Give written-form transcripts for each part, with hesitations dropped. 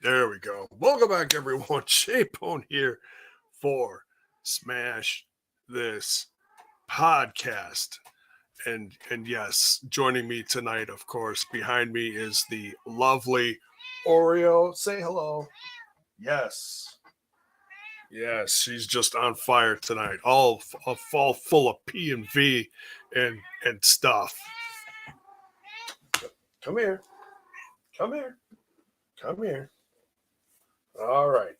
There we go. Welcome back, everyone. J-Bone here for Smash This Podcast. And yes, joining me tonight, of course, behind me is the lovely Oreo. Say hello. Yes. Yes, she's just on fire tonight. All full of P and V and stuff. Come here. Come here. Come here. All right.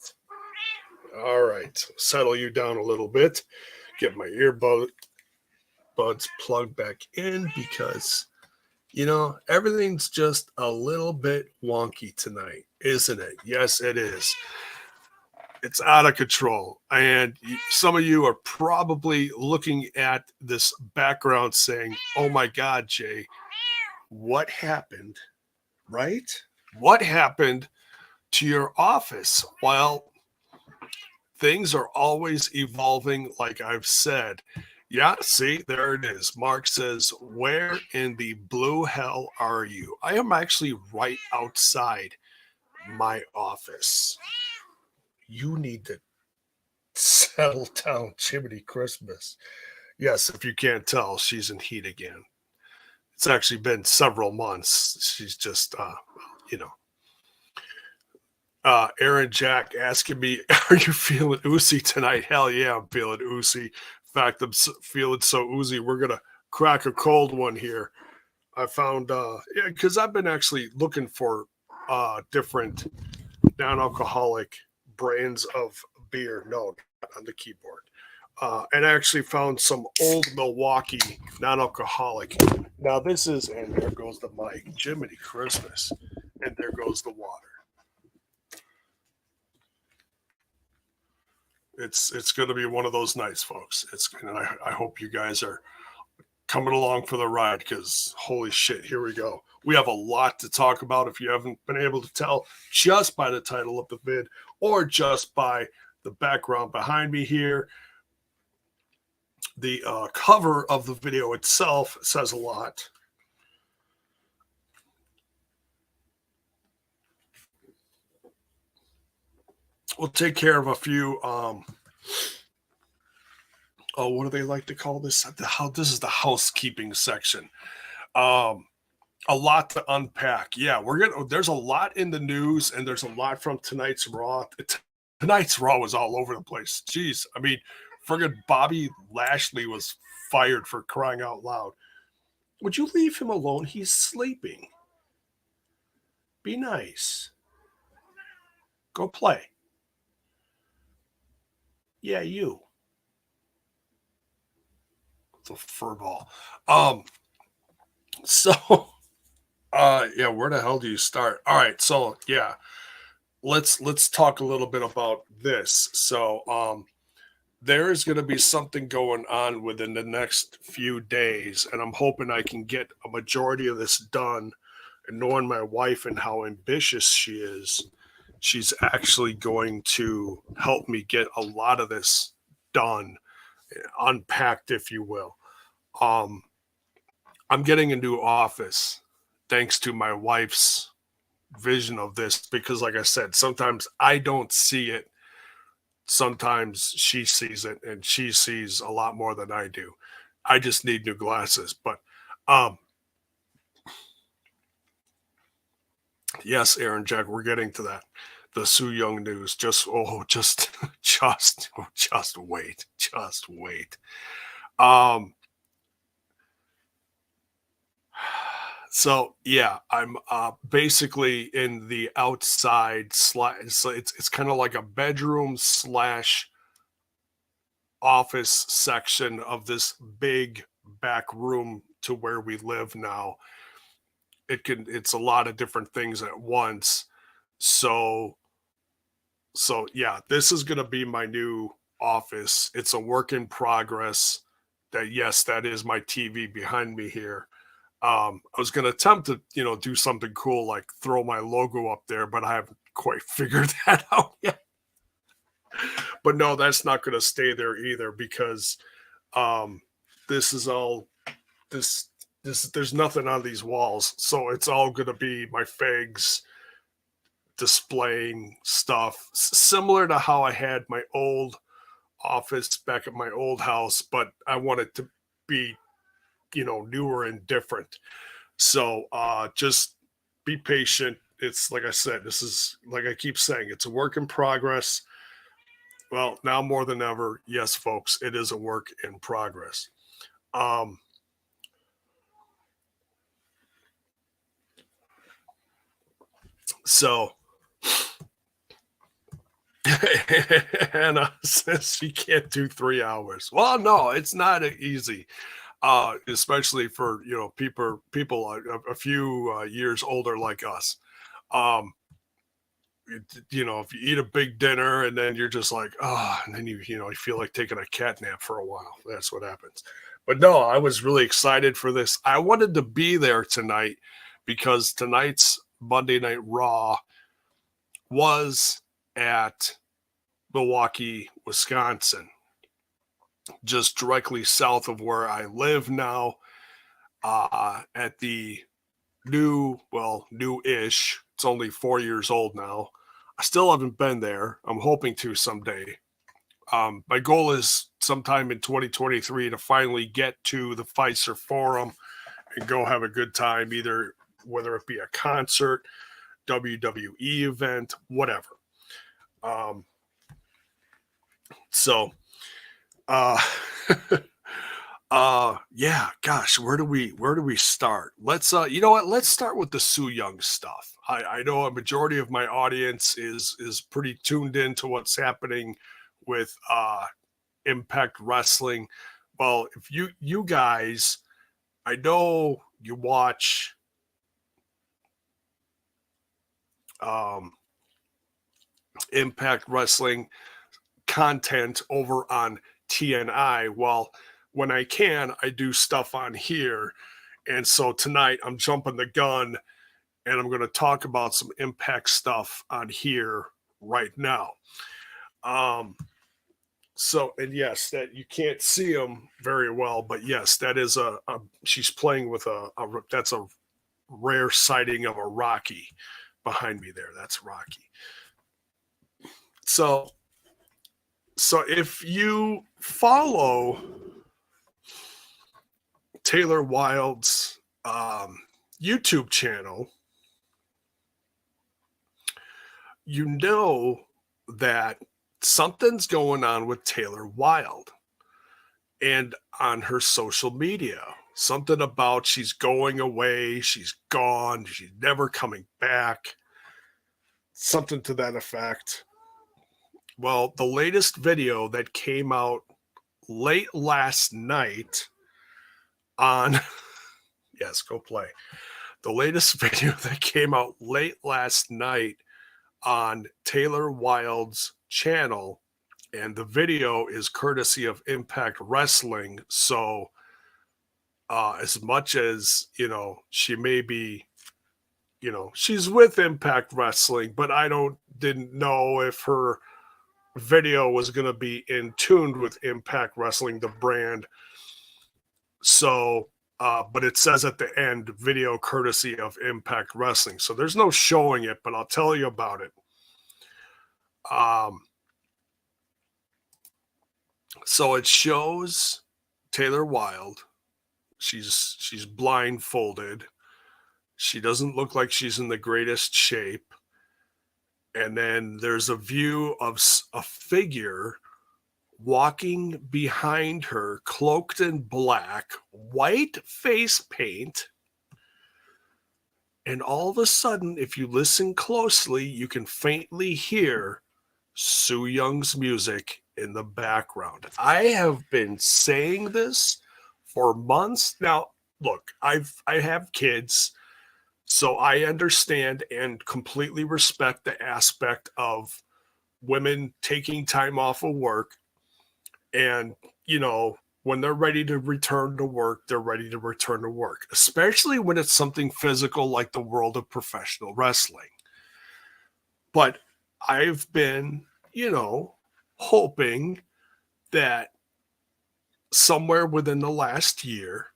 Settle you down a little bit. Get my earbuds plugged back in because, everything's just a little bit wonky tonight, isn't it? Yes, it is. It's out of control. And some of you are probably looking at this background saying, oh my God, Jay, what happened? Right? What happened to your office? Well, things are always evolving, like I've said. Yeah, see, there it is. Mark says, where in the blue hell are you? I am actually right outside my office. You need to settle down, Jiminy Christmas. Yes, if you can't tell, she's in heat again. It's actually been several months. She's just, Aaron Jack asking me, are you feeling oozy tonight? Hell yeah, I'm feeling oozy. In fact, I'm feeling so oozy, we're going to crack a cold one here. I found, because I've been actually looking for different non-alcoholic brands of beer. No, not on the keyboard. And I actually found some old Milwaukee non-alcoholic. Now this is, and there goes the mic, Jiminy Christmas, and there goes the water. It's going to be one of those nights, folks. And I hope you guys are coming along for the ride because holy shit, here we go. We have a lot to talk about if you haven't been able to tell just by the title of the vid or just by the background behind me here. The cover of the video itself says a lot. We'll take care of a few. What do they like to call this? This is the housekeeping section. A lot to unpack. Yeah, there's a lot in the news, and there's a lot from tonight's Raw. Tonight's Raw was all over the place. Jeez, I mean, friggin' Bobby Lashley was fired for crying out loud. Would you leave him alone? He's sleeping. Be nice. Go play. Yeah, you. The furball. Yeah, where the hell do you start? All right, so yeah, let's talk a little bit about this. So there is going to be something going on within the next few days, and I'm hoping I can get a majority of this done. And knowing my wife and how ambitious she is, she's actually going to help me get a lot of this done, unpacked, if you will. I'm getting a new office thanks to my wife's vision of this because, like I said, sometimes I don't see it. Sometimes she sees it, and she sees a lot more than I do. I just need new glasses. But yes, Aaron Jack, we're getting to that. The Su Young news. Just wait. Just wait. So yeah, I'm basically in the outside so it's kind of like a bedroom / office section of this big back room to where we live now. It's a lot of different things at once. So yeah, this is going to be my new office. It's a work in progress. That is my TV behind me here. I was going to attempt to, do something cool, like throw my logo up there, but I haven't quite figured that out yet. But no, that's not going to stay there either because this is all this. There's nothing on these walls, so it's all going to be my fags displaying stuff similar to how I had my old office back at my old house, but I want it to be, newer and different. So just be patient. It's like I said, this is, like I keep saying, it's a work in progress. Well, now more than ever, yes, folks, it is a work in progress. So Hannah says she can't do 3 hours. Well, no, it's not easy, especially for people a few years older like us. If you eat a big dinner and then you're just like, and then you feel like taking a cat nap for a while. That's what happens. But no, I was really excited for this. I wanted to be there tonight because tonight's Monday Night Raw was at Milwaukee, Wisconsin, just directly south of where I live now, at the new-ish, it's only 4 years old now. I still haven't been there. I'm hoping to someday. My goal is sometime in 2023 to finally get to the Pfizer Forum and go have a good time, either whether it be a concert, WWE event, whatever. Yeah, gosh, where do we start? Let's let's start with the Su Yung stuff. I know a majority of my audience is pretty tuned in to what's happening with Impact Wrestling. Well, if you guys, I know you watch Impact Wrestling content over on TNI. Well, when I can, I do stuff on here. And so tonight I'm jumping the gun and I'm going to talk about some Impact stuff on here right now. And yes, that you can't see them very well, but yes, that is she's playing with that's a rare sighting of a Rocky behind me there. That's Rocky. So if you follow Taylor Wilde's YouTube channel, you know that something's going on with Taylor Wilde and on her social media. Something about she's going away, she's gone, she's never coming back. Something to that effect. Well, the latest video that came out late last night on yes, go play. The latest video that came out late last night on Taylor Wilde's channel, and the video is courtesy of Impact Wrestling. So as much as she may be, she's with Impact Wrestling, but I didn't know if her video was going to be in tune with Impact Wrestling, the brand. So but it says at the end, video courtesy of Impact Wrestling. So there's no showing it, but I'll tell you about it. So it shows Taylor Wilde. She's blindfolded. She doesn't look like she's in the greatest shape. And then there's a view of a figure walking behind her, cloaked in black, white face paint. And all of a sudden, if you listen closely, you can faintly hear Su Young's music in the background. I have been saying this for months. Now, look, I have kids, so I understand and completely respect the aspect of women taking time off of work. And, when they're ready to return to work, they're ready to return to work, especially when it's something physical like the world of professional wrestling. But I've been, hoping that somewhere within the last year,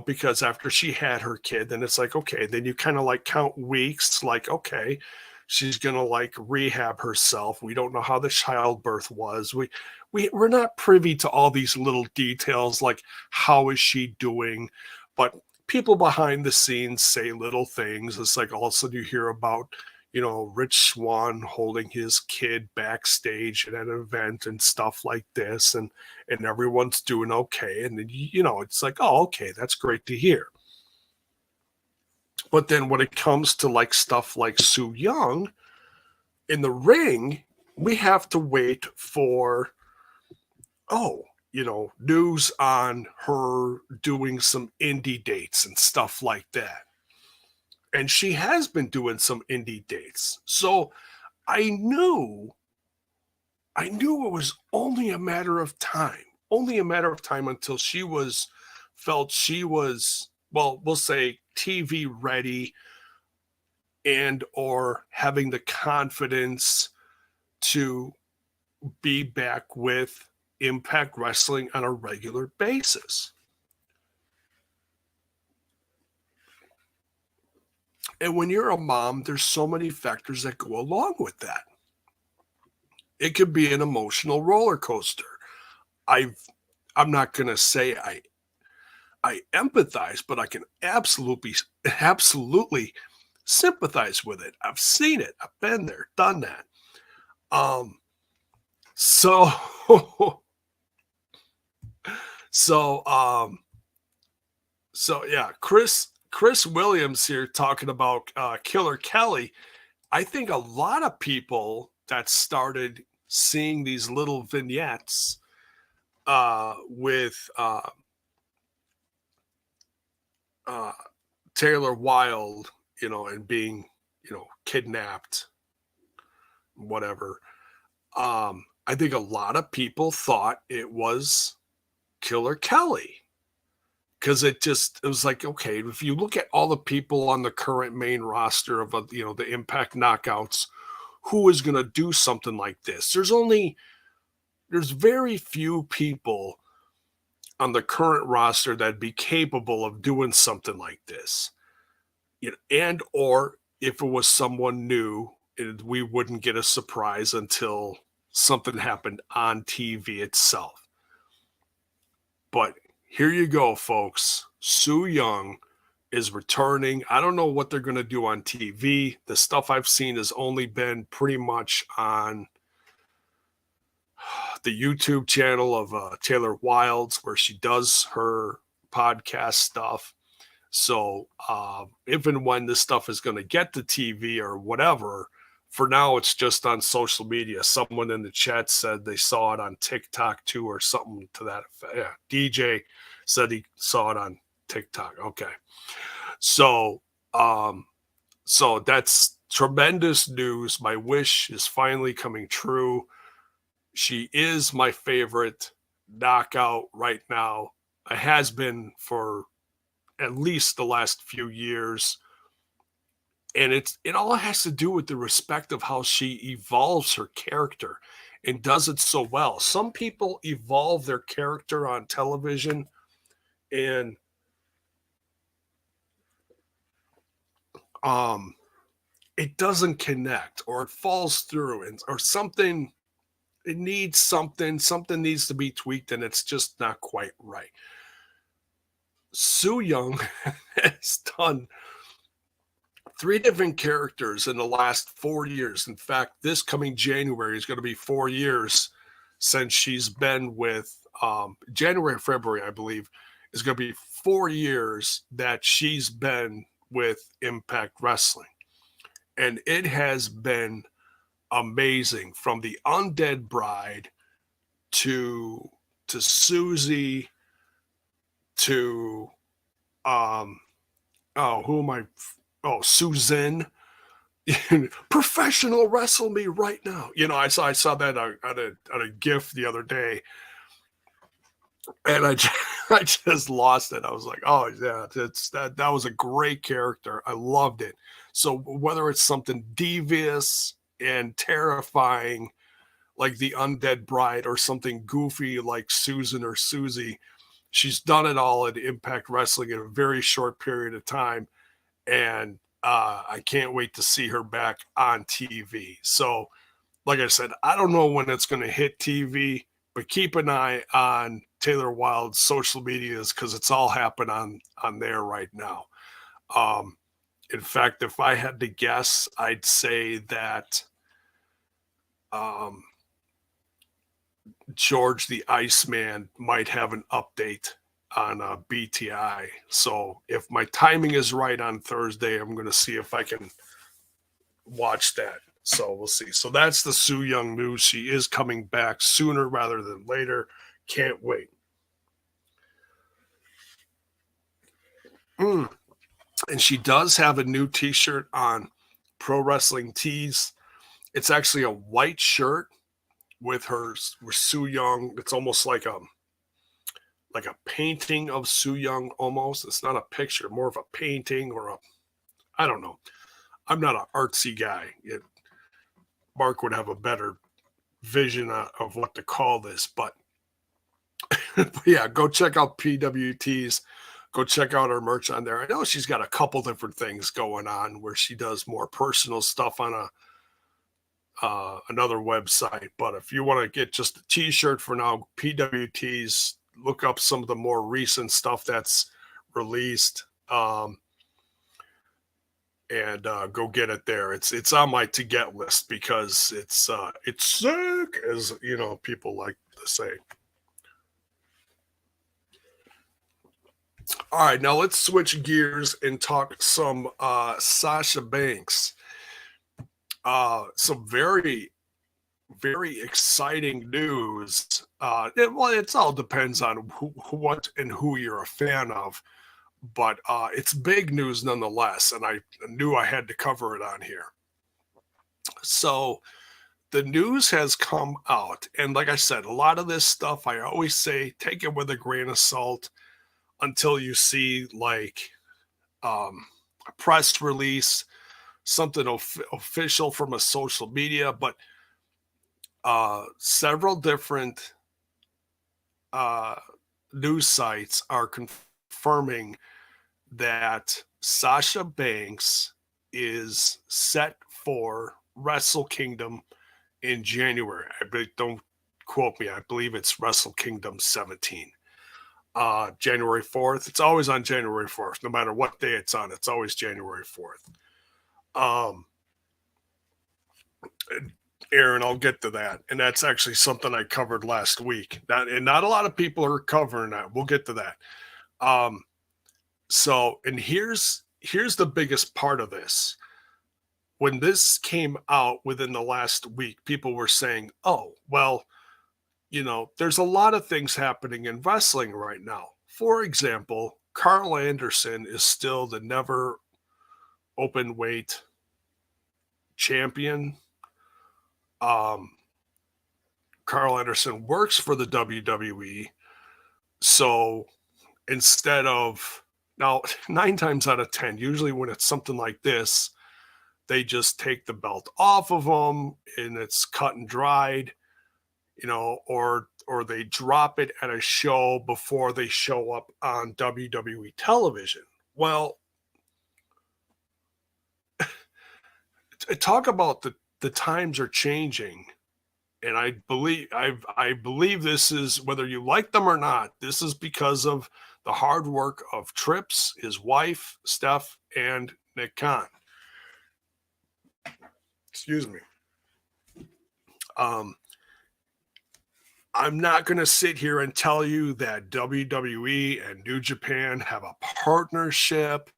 because after she had her kid, then it's like, okay, then you kind of like count weeks, like, okay, she's going to like rehab herself. We don't know how the childbirth was. We're not privy to all these little details, like how is she doing, but people behind the scenes say little things. It's like all of a sudden you hear about, Rich Swann holding his kid backstage at an event and stuff like this, and everyone's doing okay. And then, it's like, oh, okay, that's great to hear. But then when it comes to like stuff like Su Yung in the ring, we have to wait for, news on her doing some indie dates and stuff like that. And she has been doing some indie dates. So I knew it was only a matter of time until felt she was, well, we'll say TV ready and or having the confidence to be back with Impact Wrestling on a regular basis. And when you're a mom, there's so many factors that go along with that. It could be an emotional roller coaster. I'm not going to say I empathize, but I can absolutely sympathize with it. I've seen it. I've been there, done that. So yeah, Chris Williams here talking about Killer Kelly. I think a lot of people that started seeing these little vignettes with Taylor Wilde, and being, kidnapped, whatever. I think a lot of people thought it was Killer Kelly. Because it was like, okay, if you look at all the people on the current main roster of, the Impact Knockouts, who is going to do something like this? There's very few people on the current roster that'd be capable of doing something like this. And or if it was someone new, we wouldn't get a surprise until something happened on TV itself. But here you go, folks. Su Yung is returning. I don't know what they're going to do on TV. The stuff I've seen has only been pretty much on the YouTube channel of Taylor Wilde's, where she does her podcast stuff. So if and when this stuff is going to get to TV or whatever, for now it's just on social media. Someone in the chat said they saw it on TikTok too, or something to that effect. Yeah, DJ said he saw it on TikTok. Okay. So that's tremendous news. My wish is finally coming true. She is my favorite knockout right now. It has been for at least the last few years. And it all has to do with the respect of how she evolves her character and does it so well. Some people evolve their character on television and it doesn't connect, or it falls through, or something. It needs something needs to be tweaked, and it's just not quite right. Su Yung has done 3 different characters in the last 4 years. In fact, this coming January is going to be 4 years since she's been with January or February, I believe, is going to be 4 years that she's been with Impact Wrestling. And it has been amazing, from the Undead Bride to Susie to Susan. Professional wrestle me right now. I saw that on a GIF the other day, and I just lost it. I was like, oh yeah, that was a great character. I loved it. So whether it's something devious and terrifying like the Undead Bride, or something goofy like Susan or Susie, she's done it all at Impact Wrestling in a very short period of time. And I can't wait to see her back on TV. So, like I said, I don't know when it's going to hit TV, but keep an eye on Taylor Wilde's social medias because it's all happening on there right now. In fact, if I had to guess, I'd say that George the Iceman might have an update on BTI. So if my timing is right on Thursday, I'm going to see if I can watch that. So we'll see. So that's the Su Yung news. She is coming back sooner rather than later. Can't wait. And she does have a new t-shirt on Pro Wrestling Tees. It's actually a white shirt with Su Yung. It's almost like a painting of Su Yung almost. It's not a picture, more of a painting or I don't know. I'm not an artsy guy. Mark would have a better vision of what to call this, but yeah, go check out PWTs. Go check out her merch on there. I know she's got a couple different things going on where she does more personal stuff on another website. But if you want to get just a t-shirt for now, PWTs, look up some of the more recent stuff that's released. And go get it there. It's on my to get list because it's sick, as you know, people like to say. All right, now let's switch gears and talk some Sasha Banks. Some very, very exciting news. It all depends on what and who you're a fan of. But it's big news nonetheless, and I knew I had to cover it on here. So the news has come out, and like I said, a lot of this stuff, I always say, take it with a grain of salt until you see like a press release, something official from a social media, but several different news sites are confirming that Sasha Banks is set for Wrestle Kingdom in January. Don't quote me. I believe it's Wrestle Kingdom 17. January 4th. It's always on January 4th. No matter what day it's on, it's always January 4th. Aaron, I'll get to that. And that's actually something I covered last week. And not a lot of people are covering that. We'll get to that. So, and here's the biggest part of this. When this came out within the last week, people were saying, oh, well, you know, there's a lot of things happening in wrestling right now. For example, Karl Anderson is still the never open weight champion. Karl Anderson works for the WWE. So instead of, now, 9 times out of 10, usually when it's something like this, they just take the belt off of them and it's cut and dried, you know, or they drop it at a show before they show up on WWE television. Well, talk about the times are changing. And I believe this is, whether you like them or not, this is because of the hard work of Trips, his wife, Steph, and Nick Khan. Excuse me. I'm not going to sit here and tell you that WWE and New Japan have a partnership,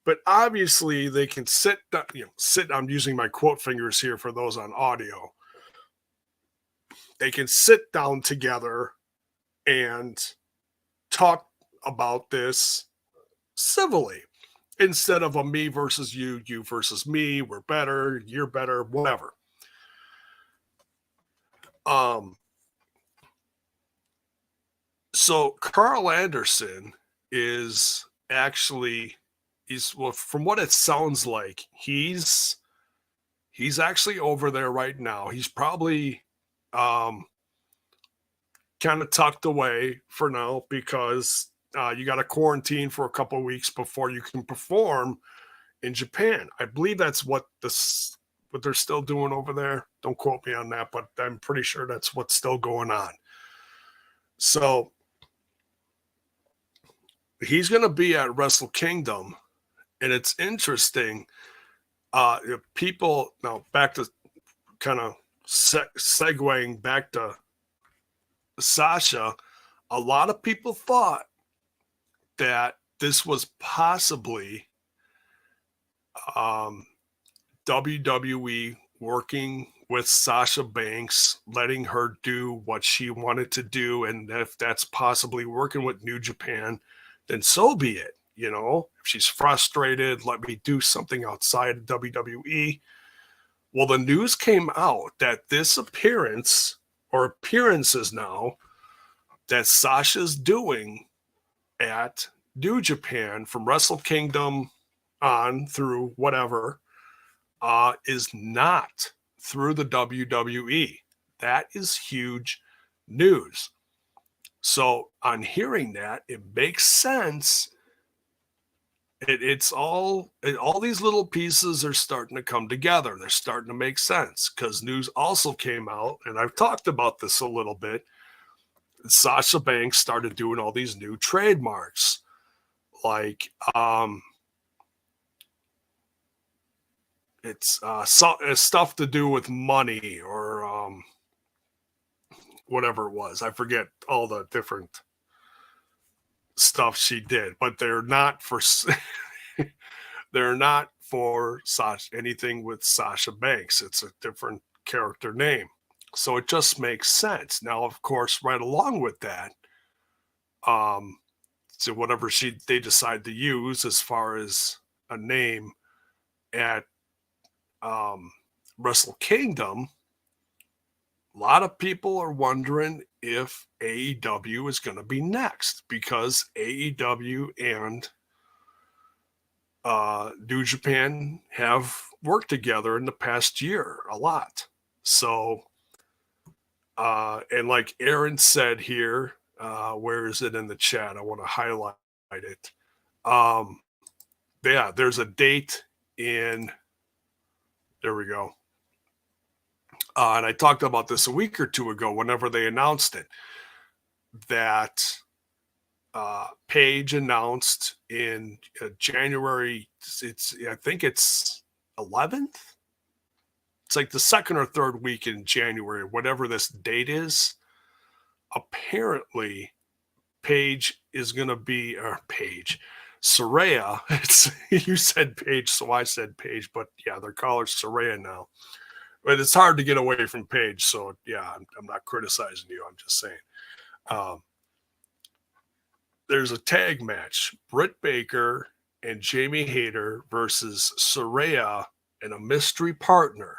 but obviously they can sit, I'm using my quote fingers here for those on audio. They can sit down together and talk about this civilly instead of a me versus you, you versus me, we're better, you're better, whatever. So Karl Anderson is actually, well, from what it sounds like, he's actually over there right now. He's probably kind of tucked away for now because you got to quarantine for a couple of weeks before you can perform in Japan. I believe that's what they're still doing over there. Don't quote me on that, but I'm pretty sure that's what's still going on. So he's going to be at Wrestle Kingdom, and it's interesting. People now back to kind of segueing back to Sasha. A lot of people thought that this was possibly WWE working with Sasha Banks, letting her do what she wanted to do. And if that's possibly working with New Japan, then so be it. You know, if she's frustrated, let me do something outside of WWE. Well, the news came out that this appearance or appearances now that Sasha's doing at New Japan from Wrestle Kingdom on through whatever is not through the WWE. That is huge news. So on hearing that, it makes sense. It's all these little pieces are starting to come together. They're starting to make sense because news also came out, and I've talked about this a little bit. Sasha Banks started doing all these new trademarks, like it's stuff to do with money or whatever it was. I forget all the different stuff she did, but they're not for Sasha, anything with Sasha Banks. It's a different character name. So it just makes sense. Now, of course, right along with that, so whatever they decide to use as far as a name at Wrestle Kingdom, a lot of people are wondering if AEW is going to be next because AEW and New Japan have worked together in the past year a lot. So, and like Aaron said here, where is it in the chat? I want to highlight it. Yeah, there's a date in, there we go. And I talked about this a week or two ago whenever they announced it, that Paige announced in January, I think it's 11th. It's like the second or third week in January, whatever this date is. Apparently, Paige is going to be, or Paige, Saraya. You said Paige, so I said Paige, but yeah, they're calling her Saraya now. But it's hard to get away from Paige, so yeah, I'm not criticizing you. I'm just saying. There's a tag match, Britt Baker and Jamie Hayter versus Saraya and a mystery partner.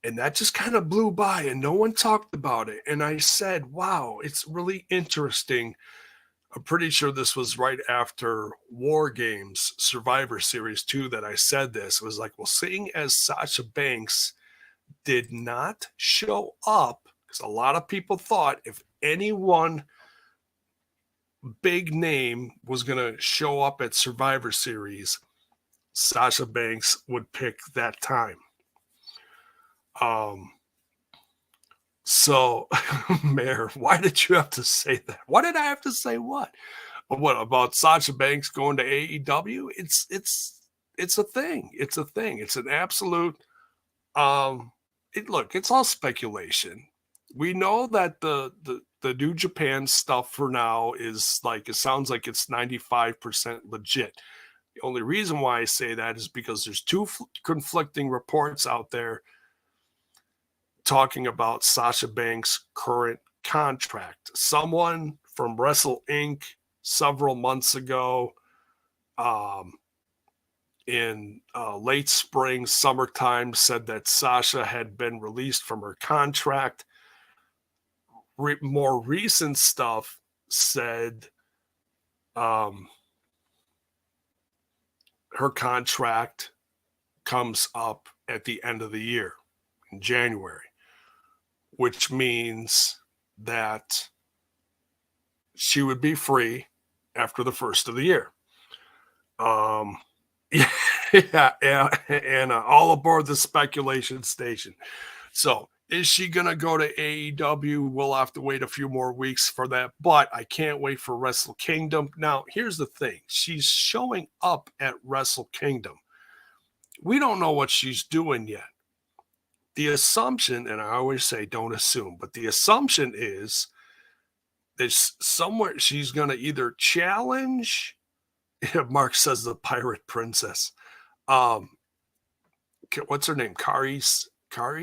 And that just kind of blew by and no one talked about it. And I said, wow, it's really interesting. I'm pretty sure this was right after War Games Survivor Series 2 that I said this. It was like, well, seeing as Sasha Banks did not show up, because a lot of people thought if anyone big name was going to show up at Survivor Series, Sasha Banks would pick that time. So, Mayor, why did you have to say that? Why did I have to say what? What about Sasha Banks going to AEW? It's a thing. It's a thing. It's an absolute. Look, it's all speculation. We know that the New Japan stuff for now is like, it sounds like it's 95% legit. The only reason why I say that is because there's two conflicting reports out there talking about Sasha Banks' current contract. Someone from Wrestle Inc. several months ago, in late spring, summertime, said that Sasha had been released from her contract. More recent stuff said her contract comes up at the end of the year, in January, which means that she would be free after the first of the year. Yeah, and all aboard the speculation station. So, is she going to go to AEW? We'll have to wait a few more weeks for that, but I can't wait for Wrestle Kingdom. Now, here's the thing. She's showing up at Wrestle Kingdom. We don't know what she's doing yet. The assumption, and I always say don't assume, but the assumption is there's somewhere she's going to either challenge, Mark says the Pirate Princess. What's her name? Kari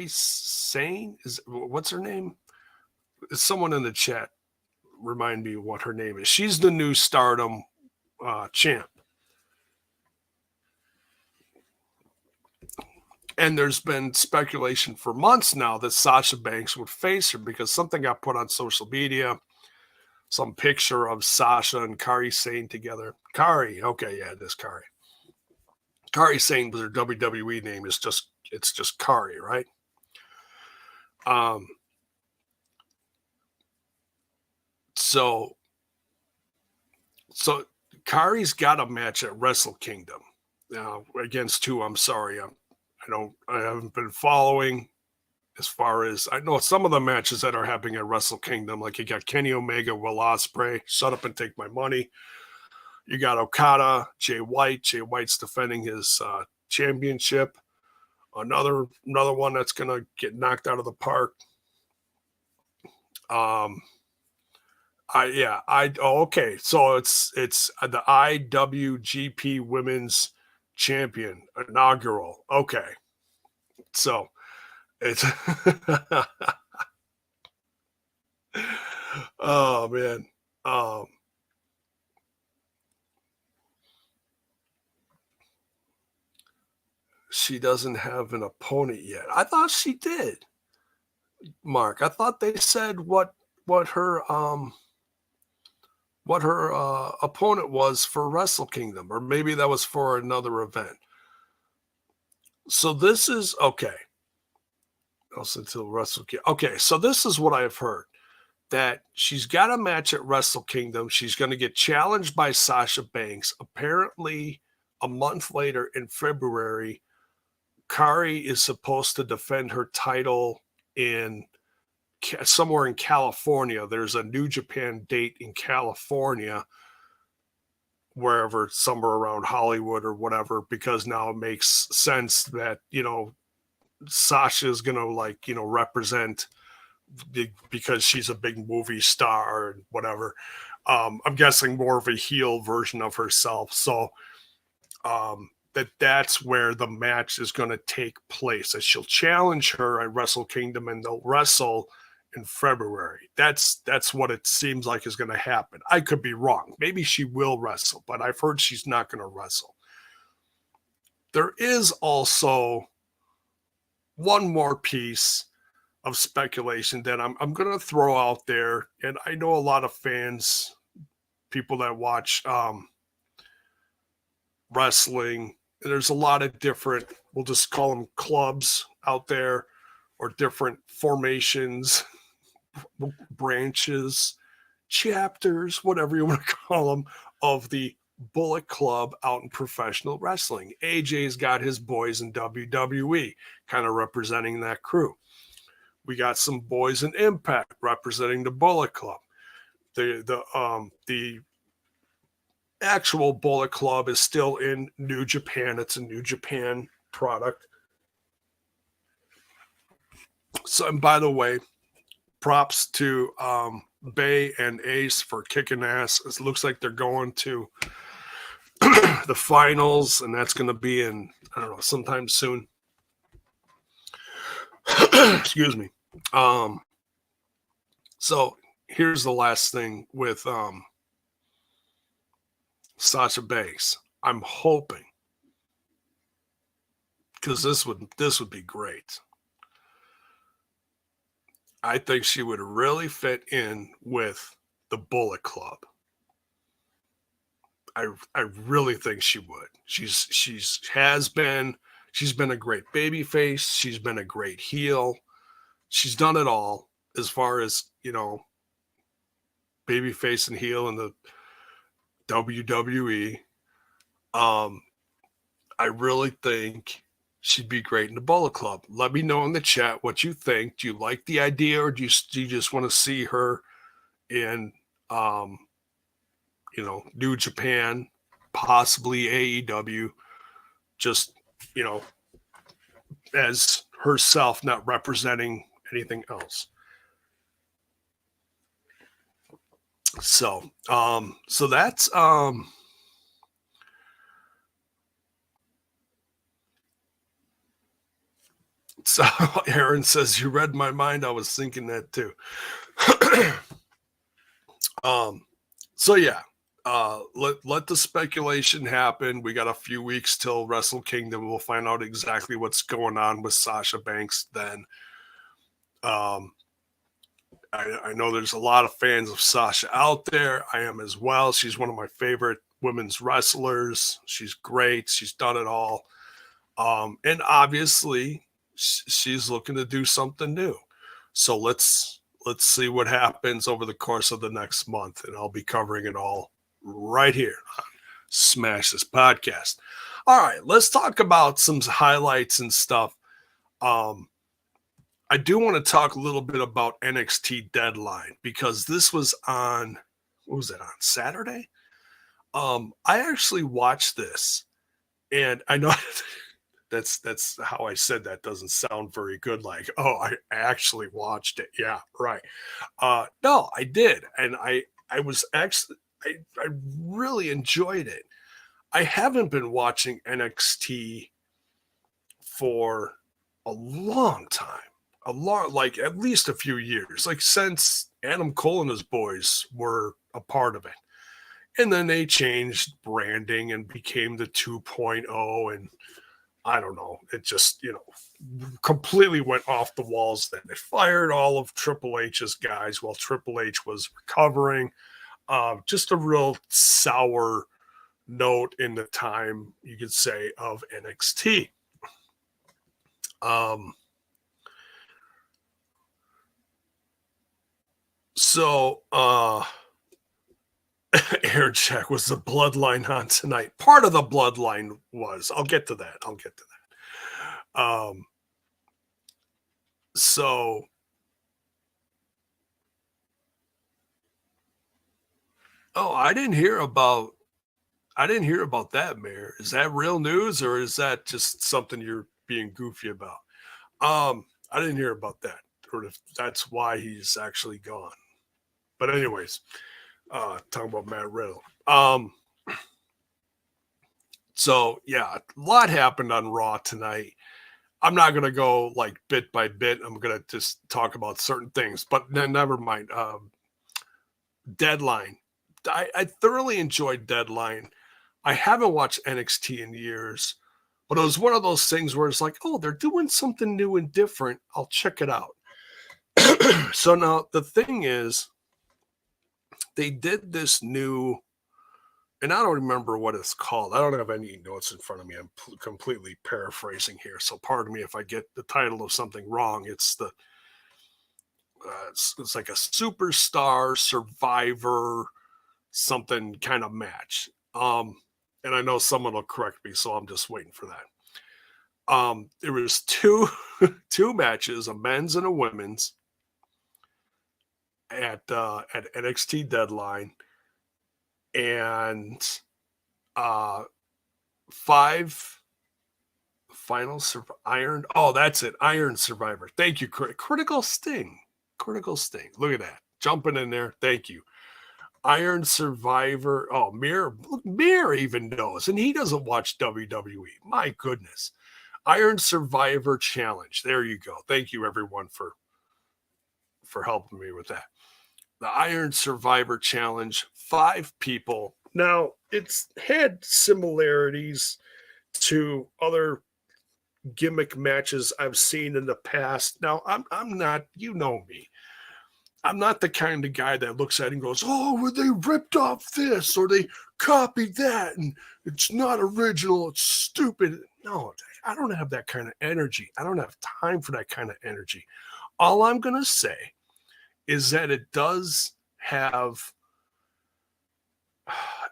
Sane? What's her name? Someone in the chat remind me what her name is. She's the new Stardom champ. And there's been speculation for months now that Sasha Banks would face her because something got put on social media. Some picture of Sasha and Kari Sane together. Kari, okay, yeah, it is Kari. Kari Sane was her WWE name. It's just Kari, right? So Kari's got a match at Wrestle Kingdom now against who? I'm sorry, I haven't been following. As far as I know, some of the matches that are happening at Wrestle Kingdom, like you got Kenny Omega, Will Ospreay, shut up and take my money. You got Okada, Jay White. Jay White's defending his championship. Another one that's gonna get knocked out of the park. Okay. So it's the IWGP Women's Champion inaugural. Okay. So it's oh man. She doesn't have an opponent yet. I thought she did. Mark, I thought they said what her opponent was for Wrestle Kingdom, or maybe that was for another event. So this is okay. Also until Wrestle Kingdom. Okay, so this is what I've heard. That she's got a match at Wrestle Kingdom. She's going to get challenged by Sasha Banks. Apparently, a month later in February, Kari is supposed to defend her title in somewhere in California. There's a New Japan date in California, wherever, somewhere around Hollywood or whatever, because now it makes sense that, Sasha is going to represent because she's a big movie star and whatever. I'm guessing more of a heel version of herself. So that's where the match is going to take place. That she'll challenge her at Wrestle Kingdom and they'll wrestle in February. That's what it seems like is going to happen. I could be wrong. Maybe she will wrestle, but I've heard she's not going to wrestle. There is also one more piece of speculation that I'm going to throw out there. And I know a lot of fans, people that watch wrestling, there's a lot of different, we'll just call them clubs out there, or different formations, branches, chapters, whatever you want to call them, of the Bullet Club out in professional wrestling. AJ's got his boys in WWE, kind of representing that crew. We got some boys in Impact representing the Bullet Club. The actual Bullet Club is still in New Japan. It's a New Japan product. So, and by the way, props to Bay and Ace for kicking ass. It looks like they're going to the finals, and that's going to be in, I don't know, sometime soon. Excuse me. So here's the last thing with Sasha Banks. I'm hoping, because this would be great. I think she would really fit in with the Bullet Club. I really think she would. She's been a great babyface. She's been a great heel. She's done it all as far as, babyface and heel in the WWE. I really think she'd be great in the Bullet Club. Let me know in the chat what you think. Do you like the idea, or do you just want to see her in, New Japan, possibly AEW, just, as herself, not representing anything else? So that's so Aaron says, you read my mind. I was thinking that too. So yeah, let the speculation happen. We got a few weeks till Wrestle Kingdom. We'll find out exactly what's going on with Sasha Banks then. I know there's a lot of fans of Sasha out there. I am as well. She's one of my favorite women's wrestlers. She's great. She's done it all. And obviously she's looking to do something new. So let's see what happens over the course of the next month. And I'll be covering it all right here on Smash This Podcast. All right, let's talk about some highlights and stuff. I do want to talk a little bit about NXT Deadline, because this was on, what was it, on Saturday? I actually watched this, and I know that's how I said that doesn't sound very good. Like, oh, I actually watched it. Yeah, right. No, I did, and I was actually I really enjoyed it. I haven't been watching NXT for a long time. Like at least a few years, like since Adam Cole and his boys were a part of it. And then they changed branding and became the 2.0. And I don't know, it just, completely went off the walls. Then they fired all of Triple H's guys while Triple H was recovering. Just a real sour note in the time, you could say, of NXT. So, air check, was the Bloodline on tonight? Part of the Bloodline was. I'll get to that. So, I didn't hear about that, Mayor. Is that real news, or is that just something you're being goofy about? I didn't hear about that, or if that's why he's actually gone. But anyways, talking about Matt Riddle. So yeah, a lot happened on Raw tonight. I'm not going to go like bit by bit. I'm going to just talk about certain things, but never mind. Deadline. I thoroughly enjoyed Deadline. I haven't watched NXT in years, but it was one of those things where it's like, oh, they're doing something new and different. I'll check it out. So now the thing is, they did this new, and I don't remember what it's called. I don't have any notes in front of me. I'm completely paraphrasing here, so pardon me if I get the title of something wrong. It's the it's like a superstar survivor something kind of match. And I know someone will correct me, so I'm just waiting for that. There was two matches, a men's and a women's, at NXT Deadline, and 5 final Iron. Oh, that's it. Iron Survivor. Thank you. Critical Sting. Look at that. Jumping in there. Thank you. Iron Survivor. Oh, Mir even knows, and he doesn't watch WWE. My goodness. Iron Survivor Challenge. There you go. Thank you, everyone, for helping me with that. The Iron Survivor Challenge, 5 people. Now, it's had similarities to other gimmick matches I've seen in the past. Now, I'm not, you know me. I'm not the kind of guy that looks at it and goes, oh, well, they ripped off this or they copied that and it's not original, it's stupid. No, I don't have that kind of energy. I don't have time for that kind of energy. All I'm going to say is that it does have,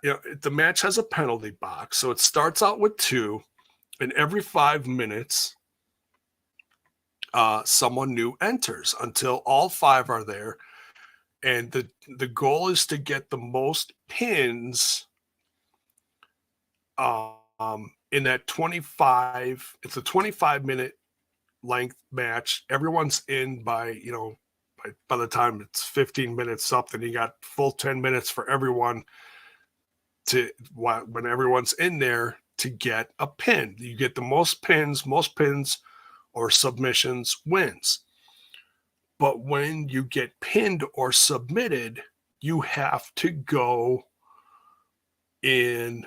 the match has a penalty box. So it starts out with 2. And every 5 minutes, someone new enters until all 5 are there. And the goal is to get the most pins in that 25. It's a 25-minute length match. Everyone's in by the time it's 15 minutes up, then you got full 10 minutes for everyone when everyone's in there to get a pin. You get the most pins or submissions wins. But when you get pinned or submitted, you have to go in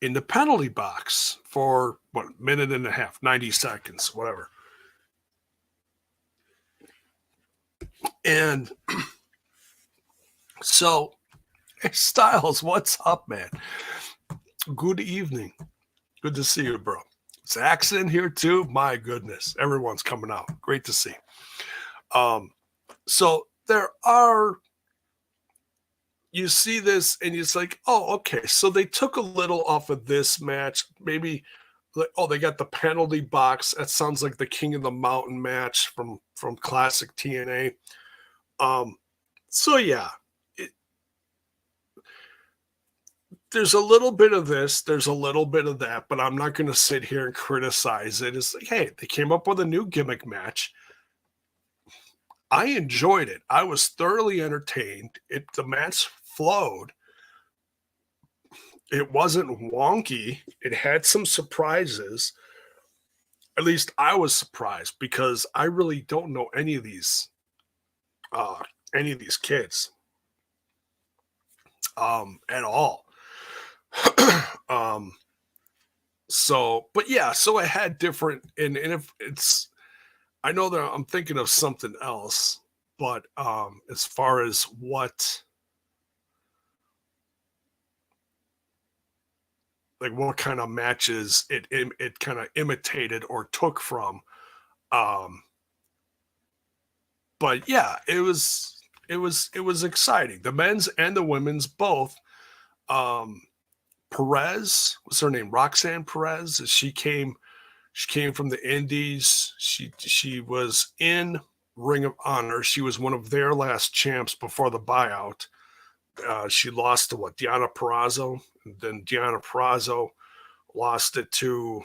the penalty box for minute and a half, 90 seconds, whatever. And so, Styles, what's up, man? Good evening. Good to see you, bro. Zach's in here too. My goodness, everyone's coming out. Great to see. So there are. You see this, and it's like, oh, okay. So they took a little off of this match. Maybe, they got the penalty box. That sounds like the King of the Mountain match from classic TNA. So yeah, there's a little bit of this, there's a little bit of that, but I'm not going to sit here and criticize it. It's like, hey, they came up with a new gimmick match. I enjoyed it. I was thoroughly entertained. The match flowed. It wasn't wonky. It had some surprises. At least I was surprised because I really don't know any of these kids at all. So it had different, and if it's, I know that I'm thinking of something else, but as far as what kind of matches it kind of imitated or took from, but yeah, it was exciting. The men's and the women's both. Perez, what's her name? Roxanne Perez. She came from the Indies. She was in Ring of Honor. She was one of their last champs before the buyout. She lost to Deonna Purrazzo. And then Deonna Purrazzo lost it to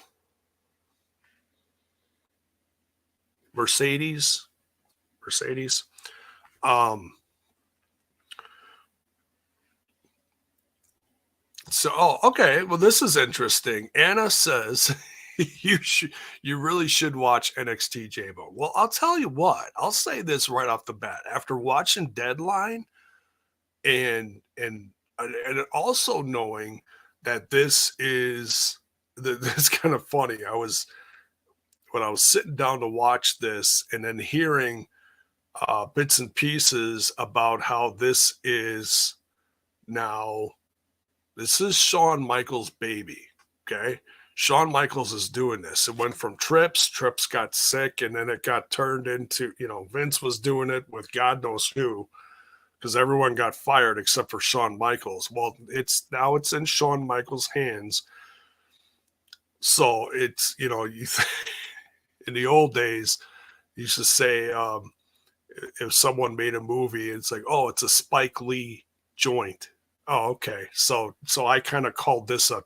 Mercedes. Okay. Well, this is interesting. Anna says you really should watch NXT JBO. Well, I'll tell you what. I'll say this right off the bat. After watching Deadline and also knowing that this is kind of funny. When I was sitting down to watch this and then hearing bits and pieces about how this is Shawn Michaels' baby. Okay. Shawn Michaels is doing this. It went from Trips got sick, and then it got turned into, Vince was doing it with God knows who, because everyone got fired except for Shawn Michaels. Well, it's in Shawn Michaels' hands. So it's, in the old days, you used to say, if someone made a movie, it's like, oh, it's a Spike Lee joint. Oh, okay. So I kind of called this a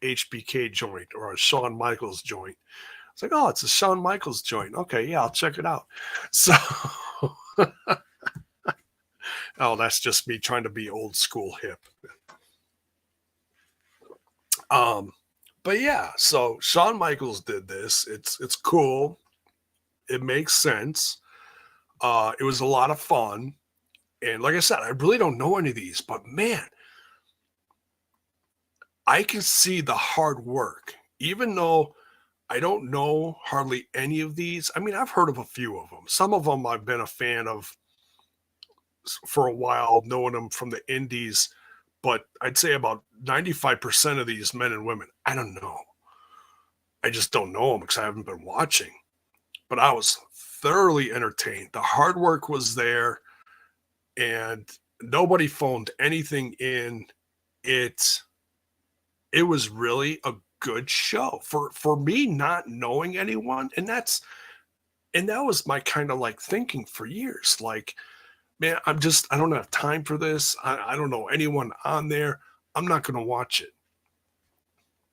HBK joint or a Shawn Michaels joint. It's like, oh, it's a Shawn Michaels joint. Okay, yeah, I'll check it out. So, oh, that's just me trying to be old school hip. But yeah, so Shawn Michaels did this. It's cool. It makes sense. It was a lot of fun. And like I said, I really don't know any of these, but man, I can see the hard work, even though I don't know hardly any of these. I mean, I've heard of a few of them. Some of them I've been a fan of for a while, knowing them from the indies, but I'd say about 95% of these men and women, I don't know. I just don't know them because I haven't been watching. But I was thoroughly entertained. The hard work was there, and nobody phoned anything in. It it was really a good show for me, not knowing anyone. And that was my kind of like thinking for years. Like, man, I don't have time for this. I don't know anyone on there. I'm not going to watch it.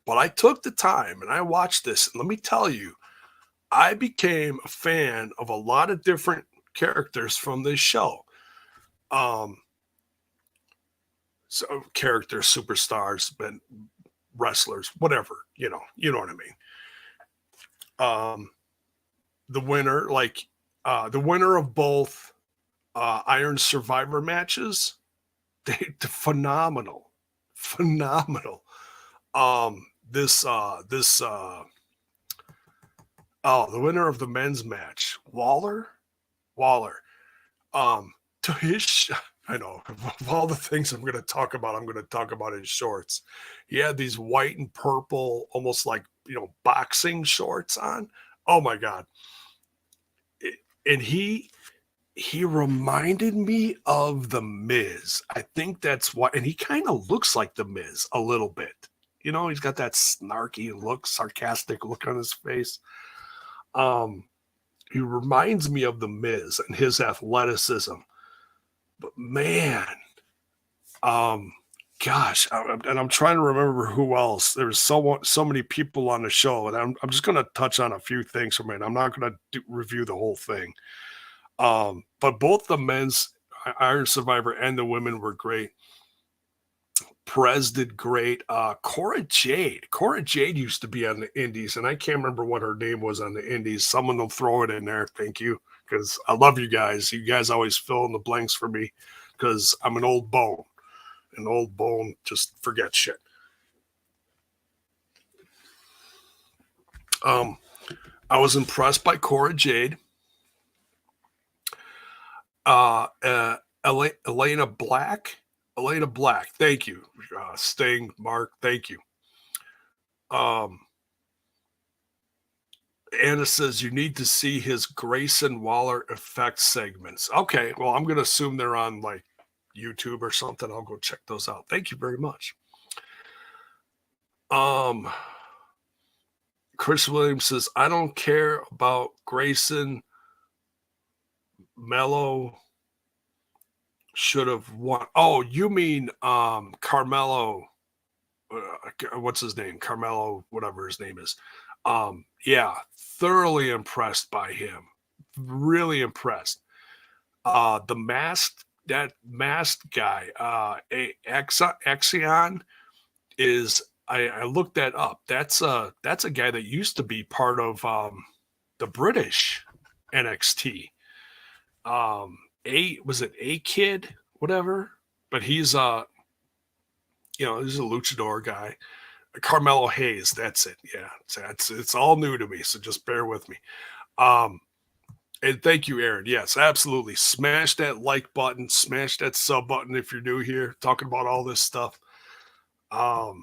But I took the time and I watched this. And let me tell you, I became a fan of a lot of different characters from this show. So characters, superstars, but wrestlers, whatever, you know what I mean. The winner, the winner of both Iron Survivor matches, they're phenomenal. The winner of the men's match, Waller. To his, I know, of all the things I'm going to talk about his shorts. He had these white and purple, almost like, boxing shorts on. Oh my God. And he reminded me of The Miz. I think that's why, and he kind of looks like The Miz a little bit. He's got that snarky look, sarcastic look on his face. He reminds me of The Miz and his athleticism. But man, gosh, and I'm trying to remember who else. There's so many people on the show, and I'm just going to touch on a few things for a minute. I'm not going to review the whole thing. But both the men's Iron Survivor and the women were great. Perez did great. Cora Jade used to be on the Indies, and I can't remember what her name was on the Indies. Someone will throw it in there. Thank you, because I love you guys. You guys always fill in the blanks for me, because I'm an old bone. An old bone just forgets shit. I was impressed by Cora Jade. Elena Black. Thank you. Sting, Mark, thank you. Anna says you need to see his Grayson Waller effect segments. Okay, well, I'm going to assume they're on like YouTube or something. I'll go check those out. Thank you very much. Chris Williams says, I don't care about Grayson. Mello should have won. Oh, you mean Carmelo? What's his name? Carmelo, whatever his name is. Yeah, thoroughly impressed by him. Really impressed. That masked guy, Axion is. I looked that up. That's a guy that used to be part of the British NXT. Was it A Kid, whatever? But he's he's a luchador guy. Carmelo Hayes, that's it. Yeah, it's all new to me, so just bear with me. And thank you, Aaron. Yes, absolutely. Smash that like button, smash that sub button if you're new here, talking about all this stuff. But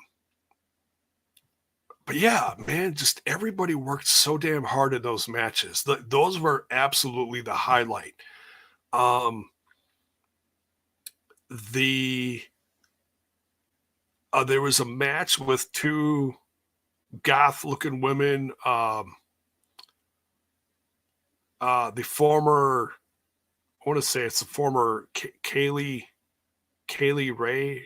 yeah, man, just everybody worked so damn hard in those matches. Those were absolutely the highlight. There was a match with two goth-looking women. The former, I want to say it's the former Kaylee Ray,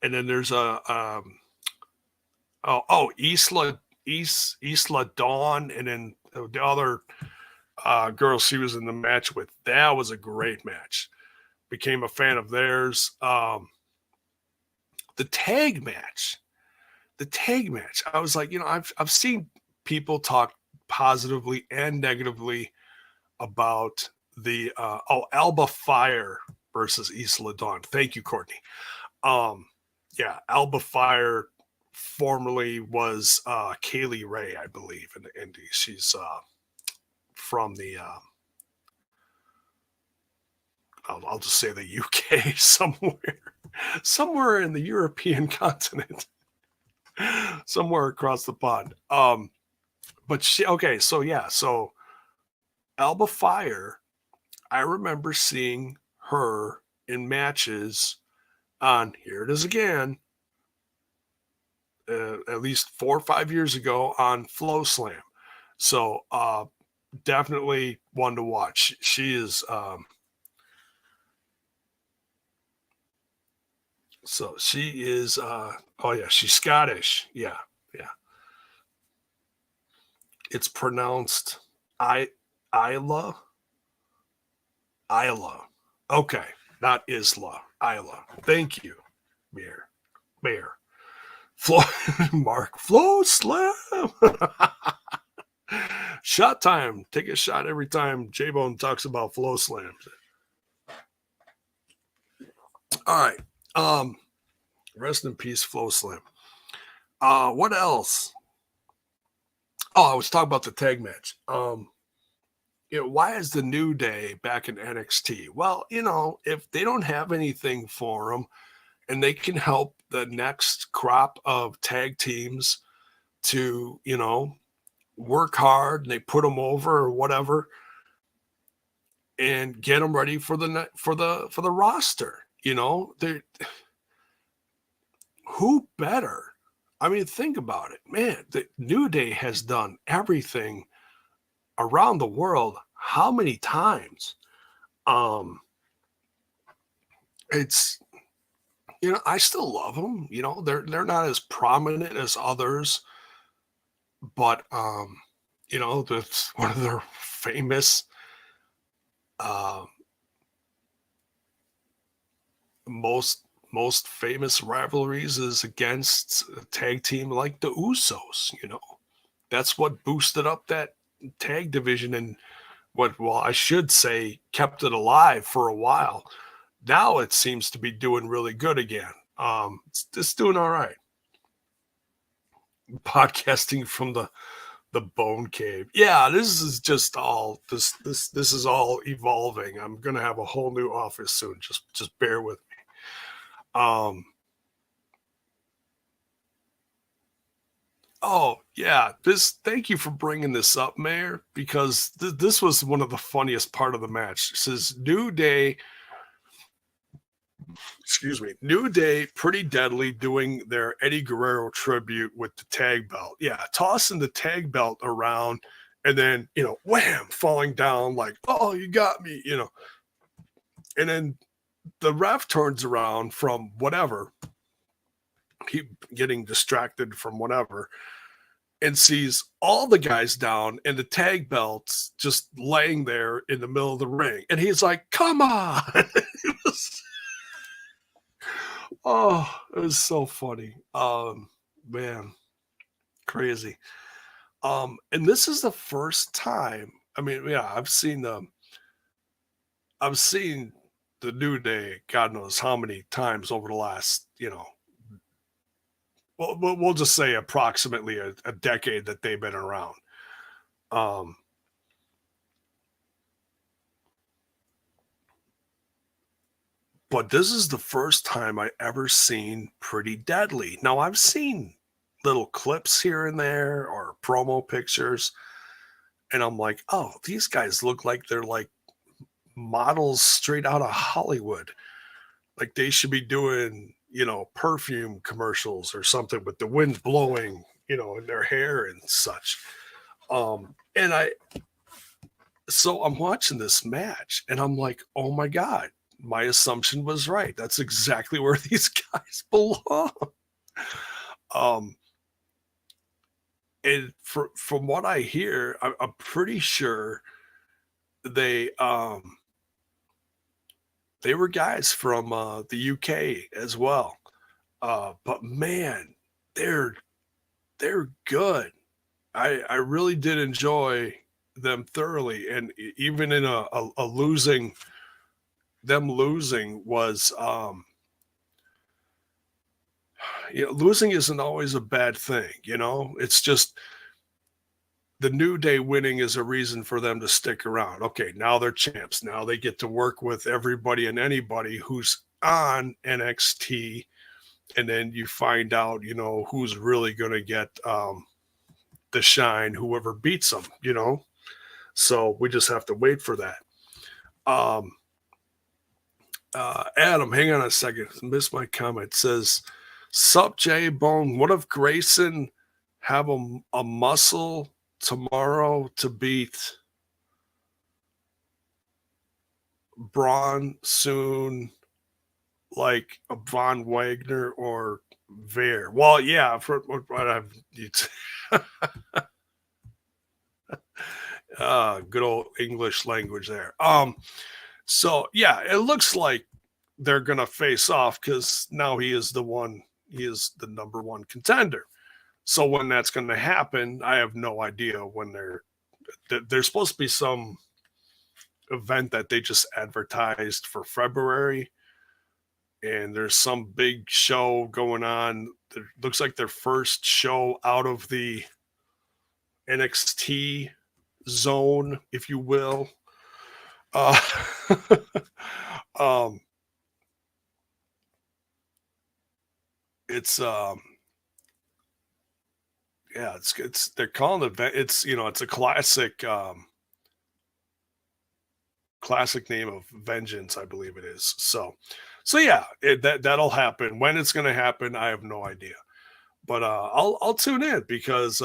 and then there's Isla Dawn, and then the other girl she was in the match with. That was a great match. Became a fan of theirs. The tag match. I was like, I've seen people talk positively and negatively about the Alba Fire versus Isla Dawn. Thank you, Courtney. Yeah, Alba Fire formerly was Kaylee Ray, I believe, in the Indies. She's from the I'll just say the UK, somewhere in the European continent, somewhere across the pond. But so Alba Fire, I remember seeing her in matches on, here it is again, at least 4 or 5 years ago on Flow Slam. So definitely one to watch. She is so she is oh yeah, she's Scottish. Yeah. It's pronounced Isla. Isla. Okay, not Isla. Isla. Thank you, Mayor. Flo, Mark Flow Slam. Shot time. Take a shot every time J-Bone talks about Flow Slams. All right. Rest in peace, Flow Slam. What else? Oh, I was talking about the tag match. Why is the New Day back in NXT? Well, if they don't have anything for them and they can help the next crop of tag teams to, work hard and they put them over or whatever and get them ready for the roster, who better? I mean, think about it, man. The New Day has done everything around the world. How many times? It's I still love them. They're not as prominent as others, but that's one of their famous most famous rivalries is against a tag team like the Usos. That's what boosted up that tag division and I should say kept it alive for a while. Now it seems to be doing really good again. It's doing all right. Podcasting from the Bone Cave. Yeah, this is just all this is all evolving. I'm gonna have a whole new office soon. Just bear with me. Oh yeah, thank you for bringing this up, Mayor, because this was one of the funniest part of the match. It says New Day. Excuse me, New Day, Pretty Deadly doing their Eddie Guerrero tribute with the tag belt. Yeah, tossing the tag belt around and then, wham, falling down like, oh, you got me, And then the ref turns around from whatever, keep getting distracted from whatever, and sees all the guys down and the tag belts just laying there in the middle of the ring. And he's like, come on. Oh, it was so funny. Man, crazy. And this is the first time. I mean, yeah, I've seen the New Day, God knows how many times over the last, we'll just say approximately a decade that they've been around. But this is the first time I ever seen Pretty Deadly. Now I've seen little clips here and there or promo pictures, and I'm like, oh, these guys look like they're like models straight out of Hollywood. Like they should be doing, perfume commercials or something with the wind blowing, in their hair and such. So I'm watching this match and I'm like, oh my God, my assumption was right. That's exactly where these guys belong. And from what I hear, I'm pretty sure they were guys from the UK as well. But man, they're good. I really did enjoy them thoroughly, and even in a losing was losing isn't always a bad thing. It's just the New Day winning is a reason for them to stick around. Okay, now they're champs. Now they get to work with everybody and anybody who's on NXT, and then you find out, who's really going to get the shine, whoever beats them, So we just have to wait for that. Adam, hang on a second. Missed my comment. It says Sup, J Bone. What if Grayson have a muscle tomorrow to beat Braun soon, like a Von Wagner or Veer? Well, yeah, for what I've good old English language there. So yeah, it looks like they're gonna face off because now he is the number one contender. So when that's gonna happen, I have no idea when there's supposed to be some event that they just advertised for February, and there's some big show going on. It looks like their first show out of the NXT zone, if you will. Uh, um, it's yeah, it's they're calling it. It's it's a classic name of Vengeance, I believe it is. So yeah, that'll happen. When it's going to happen, I have no idea. But I'll tune in because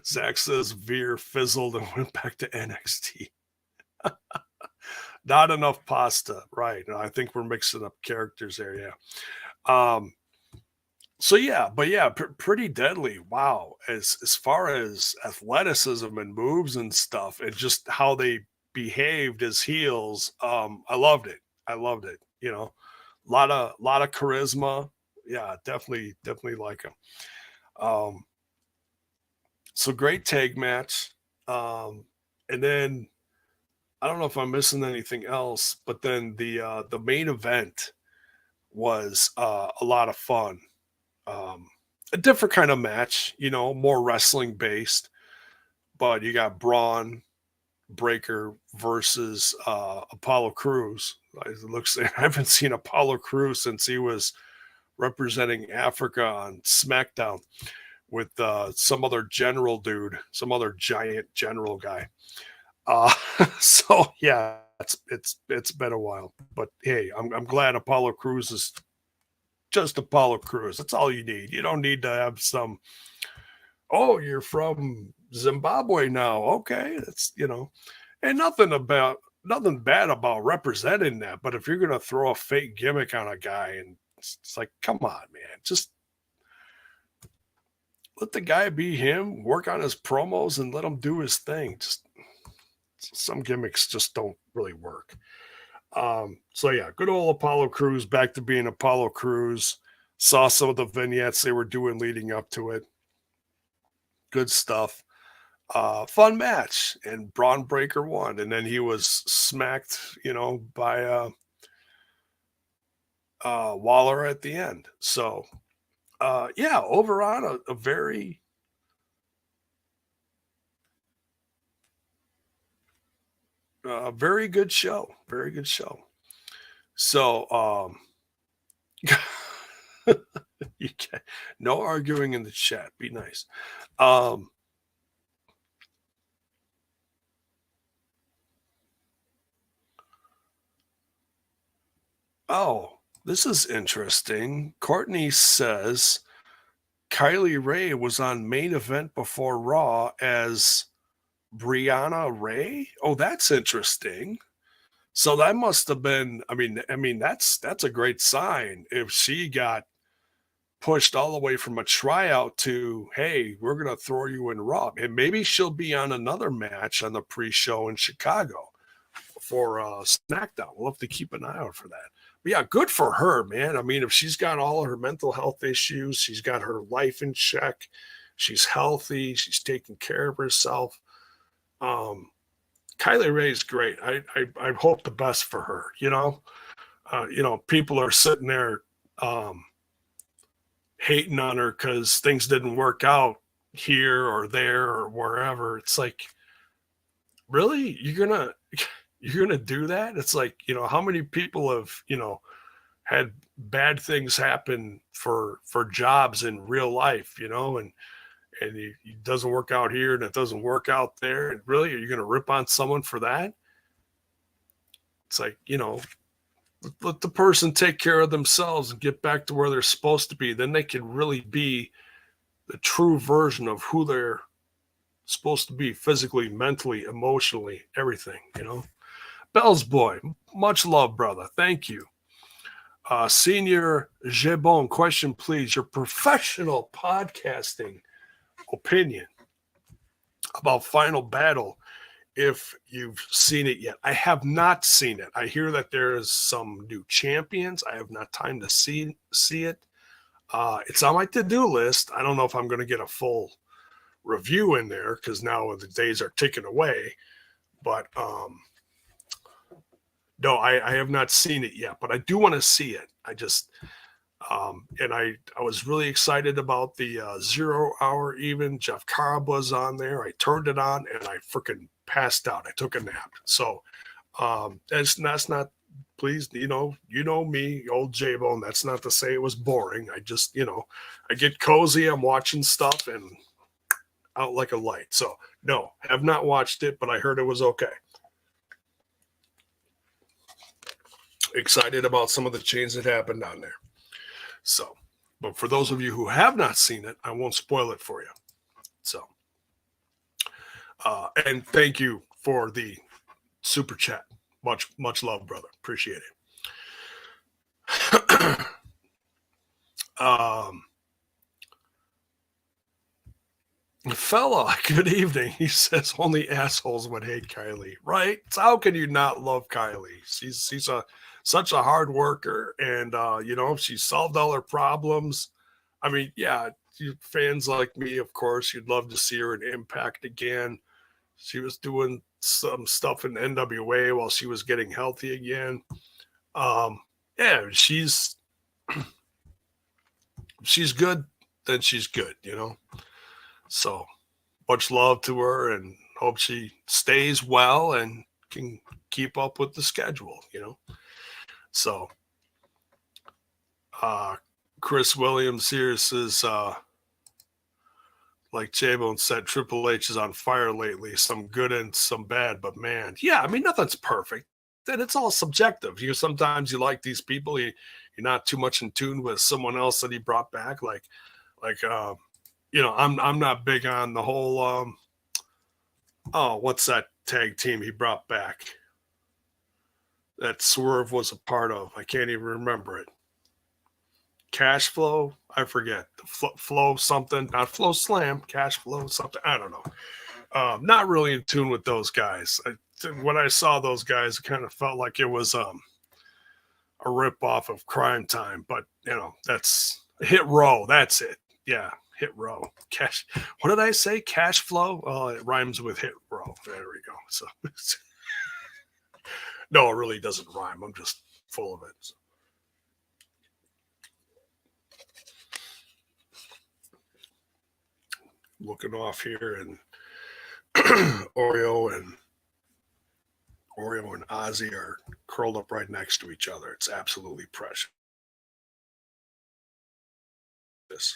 Zach says Veer fizzled and went back to NXT. Not enough pasta, right? I think we're mixing up characters there. Yeah. So yeah, but yeah, pretty deadly. Wow, as far as athleticism and moves and stuff, and just how they behaved as heels, I loved it. I loved it. Lot of charisma. Yeah, definitely like them. Um, so great tag match. And then I don't know if I'm missing anything else, but then the main event was a lot of fun. A different kind of match, more wrestling based, but you got Braun Breaker versus Apollo Crews. It looks I haven't seen Apollo Crews since he was representing Africa on SmackDown with some other general dude, some other giant general guy. So yeah, it's been a while, but hey, I'm glad Apollo Crews is just Apollo Crews. That's all you need. You don't need to have some, oh, you're from Zimbabwe now. Okay. That's, and nothing bad about representing that. But if you're going to throw a fake gimmick on a guy and it's like, come on, man, just let the guy be him, work on his promos and let him do his thing. Just some gimmicks just don't really work. So yeah, good old Apollo Crews back to being Apollo Crews. Saw some of the vignettes they were doing leading up to it. Good stuff. Fun match, and Braun Breaker won, and then he was smacked, by Waller at the end. So yeah, overall a very very good show. Very good show. So you can no arguing in the chat. Be nice. Oh, this is interesting. Courtney says Kylie Ray was on Main Event before Raw as Brianna Ray. Oh, that's interesting. So that must have been. I mean, that's a great sign if she got pushed all the way from a tryout to, hey, we're gonna throw you in Raw, and maybe she'll be on another match on the pre-show in Chicago for SmackDown. We'll have to keep an eye out for that. But yeah, good for her, man. I mean, if she's got all of her mental health issues, she's got her life in check, she's healthy, she's taking care of herself. Kylie Ray is great. I hope the best for her. People are sitting there hating on her because things didn't work out here or there or wherever. It's like, really, you're gonna do that? It's like, how many people have had bad things happen for jobs in real life, and it doesn't work out here and it doesn't work out there. And really, are you going to rip on someone for that? It's like, Let the person take care of themselves and get back to where they're supposed to be. Then they can really be the true version of who they're supposed to be physically, mentally, emotionally, everything, you know. Bell's boy, much love, brother. Thank you. Senior Jebon, question, please. Your professional podcasting opinion about Final Battle, if you've seen it yet. I have not seen it. I hear that there is some new champions. I have not time to see it. It's on my to-do list. I don't know if I'm going to get a full review in there because now the days are ticking away. But no, I have not seen it yet. But I do want to see it. I just and I was really excited about the 0 hour even. Jeff Cobb was on there. I turned it on and I freaking passed out. I took a nap. So that's not, please, you know me, old J-Bone. That's not to say it was boring. I just, you know, I get cozy. I'm watching stuff and out like a light. So no, have not watched it, but I heard it was okay. Excited about some of the changes that happened on there. So, but for those of you who have not seen it, I won't spoil it for you. So, and thank you for the super chat. Much love, brother. Appreciate it. Fella, good evening. He says only assholes would hate Kylie, right? So how can you not love Kylie? She's such a hard worker, and you know, she solved all her problems. I mean, yeah, you fans like me, of course, you'd love to see her in Impact again. She was doing some stuff in NWA while she was getting healthy again. Yeah, she's good, then she's good, you know. So much love to her and hope she stays well and can keep up with the schedule, you know. So Chris Williams here says, like J-Bone said, Triple H is on fire lately, some good and some bad, but man, yeah, I mean, nothing's perfect. Then it's all subjective. Sometimes you like these people, you're not too much in tune with someone else that he brought back, like you know, I'm not big on the whole what's that tag team he brought back that Swerve was a part of? I can't even remember it. Cash Flow? I forget. Flow something, not Flow Slam, Cash Flow something. I don't know. Not really in tune with those guys. When I saw those guys, it kind of felt like it was a rip off of Crime Time, but you know, that's Hit Row. That's it. Yeah. Hit Row. Cash. What did I say? Cash Flow? Oh, it rhymes with Hit Row. There we go. So no, it really doesn't rhyme. I'm just full of it. So. Looking off here, and Oreo and Ozzy are curled up right next to each other. It's absolutely precious.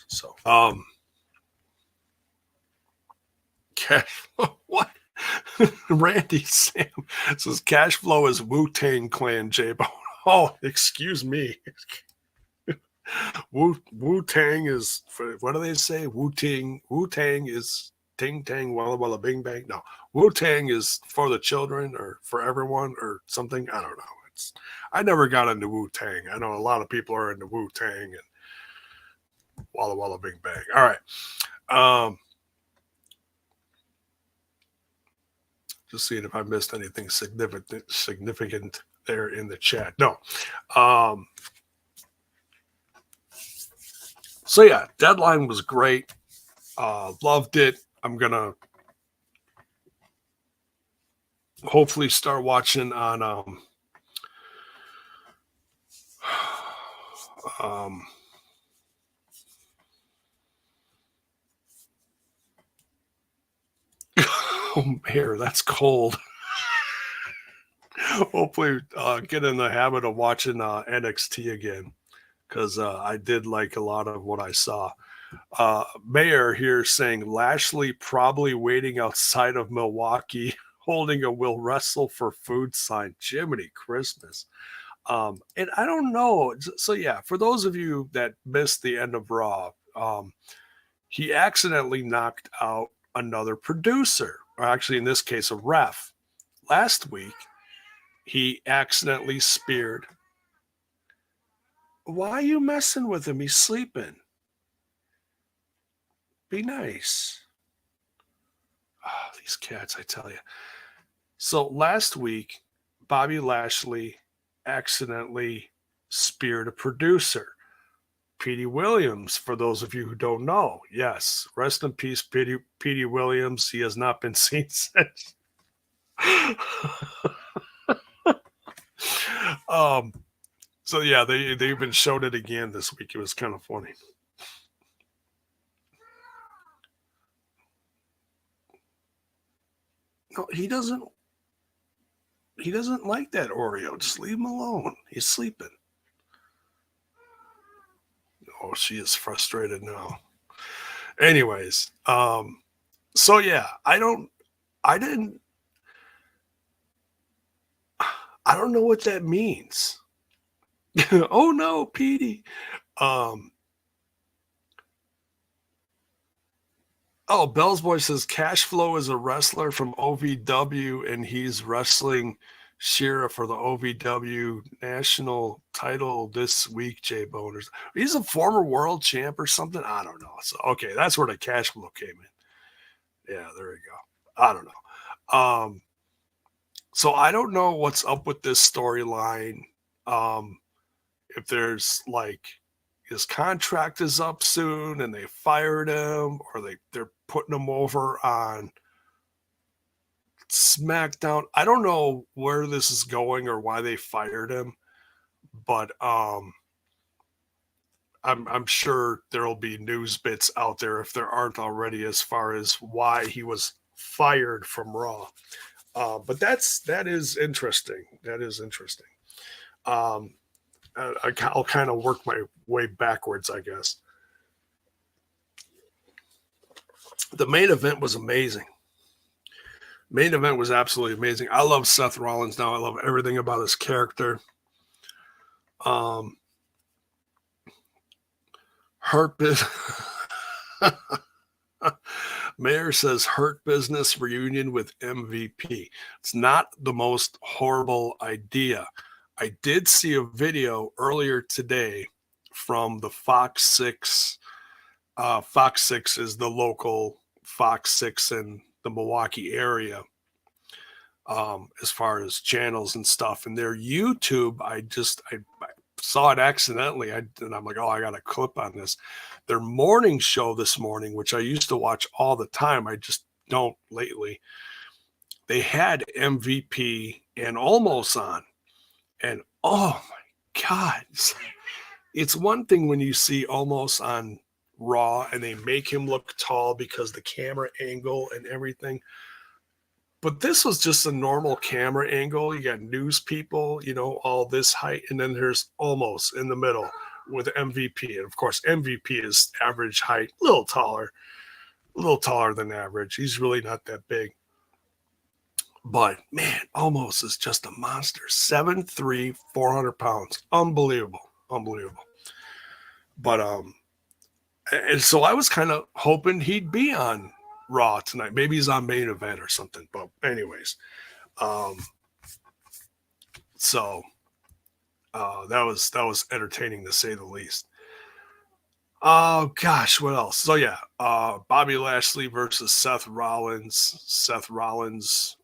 So, cash flow, what? Randy Sam says cash flow is Wu-Tang Clan, J-Bone. Oh, excuse me. Wu-Tang is, what do they say? Wu-Tang is ting tang walla walla bing bang. No, Wu-Tang is for the children or for everyone or something. I don't know. I never got into Wu-Tang. I know a lot of people are into Wu-Tang and walla walla bing bang. All right. Just seeing if I missed anything significant there in the chat. No. So yeah, Deadline was great. Loved it. I'm gonna hopefully start watching on oh, hair, that's cold. Hopefully get in the habit of watching NXT again, because I did like a lot of what I saw. Mayor here saying Lashley probably waiting outside of Milwaukee holding a "will wrestle for food" sign. Jiminy Christmas. And I don't know. So yeah, for those of you that missed the end of Raw, he accidentally knocked out another producer, or actually in this case, a ref. Last week, he accidentally speared. Why are you messing with him? He's sleeping. Be nice. Oh, these cats, I tell you. So last week, Bobby Lashley accidentally speared a producer. Petey Williams, for those of you who don't know. Yes, rest in peace, Petey Williams. He has not been seen since. So yeah, they've been showed it again this week. It was kind of funny. No, he doesn't like that Oreo. Just leave him alone. He's sleeping. Oh, she is frustrated now. Anyways, so yeah, I don't know what that means. Oh no, Petey. Oh, Bell's Boy says Cash Flow is a wrestler from OVW and he's wrestling Shira for the OVW national title this week, Jay Boners. He's a former world champ or something. I don't know. So, okay, that's where the Cash Flow came in. Yeah, there we go. I don't know. So I don't know what's up with this storyline. If there's like his contract is up soon and they fired him, or they're putting him over on SmackDown. I don't know where this is going or why they fired him, but I'm sure there'll be news bits out there if there aren't already as far as why he was fired from Raw. But that is interesting. That is interesting. I'll kind of work my way backwards, I guess. The main event was amazing. Main event was absolutely amazing. I love Seth Rollins now. I love everything about his character. Hurt business. Mayor says Hurt Business reunion with MVP. It's not the most horrible idea. I did see a video earlier today from the Fox 6. Fox 6 is the local Fox 6 in the Milwaukee area, as far as channels and stuff. And their YouTube, I saw it accidentally. And I'm like, oh, I got a clip on this. Their morning show this morning, which I used to watch all the time, I just don't lately. They had MVP and Almost on. And oh my God, it's one thing when you see Almost on Raw and they make him look tall because the camera angle and everything. But this was just a normal camera angle. You got news people, all this height, and then there's Almost in the middle with MVP. And of course, MVP is average height, a little taller than average. He's really not that big. But man, Almost is just a monster. 7'3", 400 pounds. Unbelievable. But and so I was kind of hoping he'd be on Raw tonight. Maybe he's on Main Event or something. But anyways, so that was entertaining to say the least. Oh gosh, what else? So yeah, Bobby Lashley versus Seth Rollins. Seth Rollins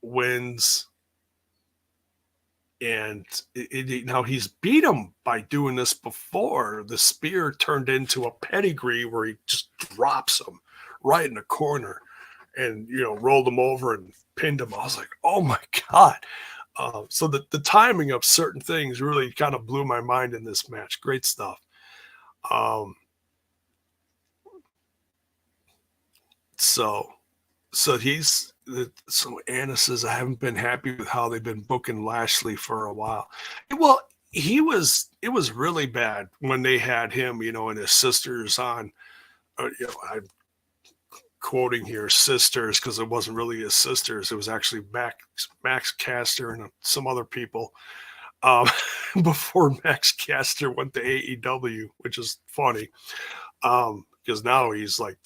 wins, and now he's beat him by doing this before. The spear turned into a pedigree where he just drops him right in the corner and rolled him over and pinned him. I was like, oh my God. So the timing of certain things really kind of blew my mind in this match. Great stuff. So Anna says, I haven't been happy with how they've been booking Lashley for a while. Well, it was really bad when they had him, and his sisters on, I'm quoting here sisters because it wasn't really his sisters. It was actually Max Caster and some other people. before Max Caster went to AEW, which is funny. Because now he's like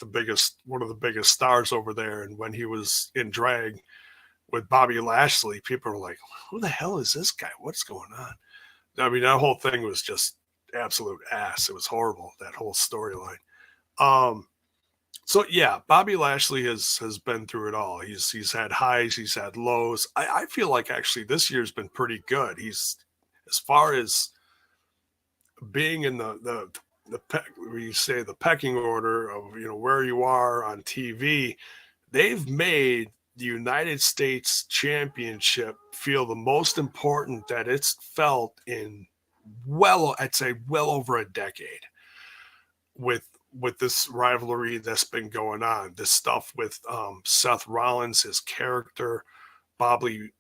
one of the biggest stars over there. And when he was in drag with Bobby Lashley, people were like, who the hell is this guy? What's going on? I mean, that whole thing was just absolute ass. It was horrible, that whole storyline. So yeah, Bobby Lashley has been through it all. He's had highs, he's had lows. I feel like actually this year's been pretty good. He's, as far as being in the we say the pecking order of, you know, where you are on TV, they've made the United States Championship feel the most important that it's felt in, well, I'd say well over a decade, with this rivalry that's been going on. This stuff with Seth Rollins, his character, Bobby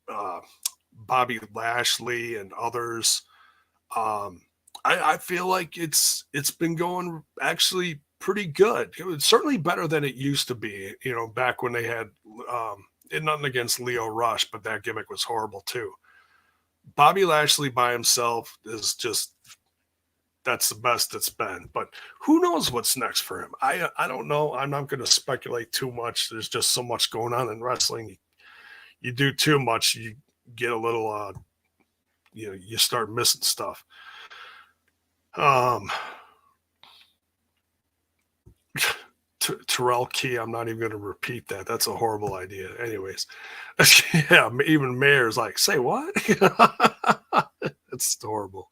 Lashley, and others. I feel like it's been going actually pretty good. It was certainly better than it used to be, you know, back when they had nothing against Leo Rush, but that gimmick was horrible too. Bobby Lashley by himself is just, that's the best it's been. But who knows what's next for him? I don't know. I'm not going to speculate too much. There's just so much going on in wrestling. You do too much, you get a little you start missing stuff. Terrell Key, I'm not even going to repeat that. That's a horrible idea. Anyways, yeah, even Mayor's like, say what? It's horrible.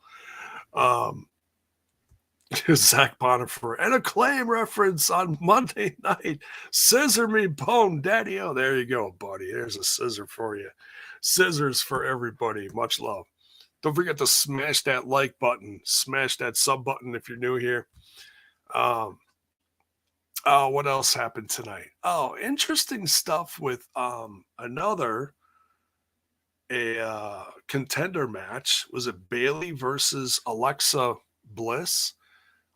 Zach Bonifer, and Acclaim reference on Monday night. Scissor me bone, daddy. Oh, there you go, buddy. There's a scissor for you. Scissors for everybody. Much love. Don't forget to smash that like button. Smash that sub button if you're new here. What else happened tonight? Oh, interesting stuff with another contender match. Was it Bayley versus Alexa Bliss?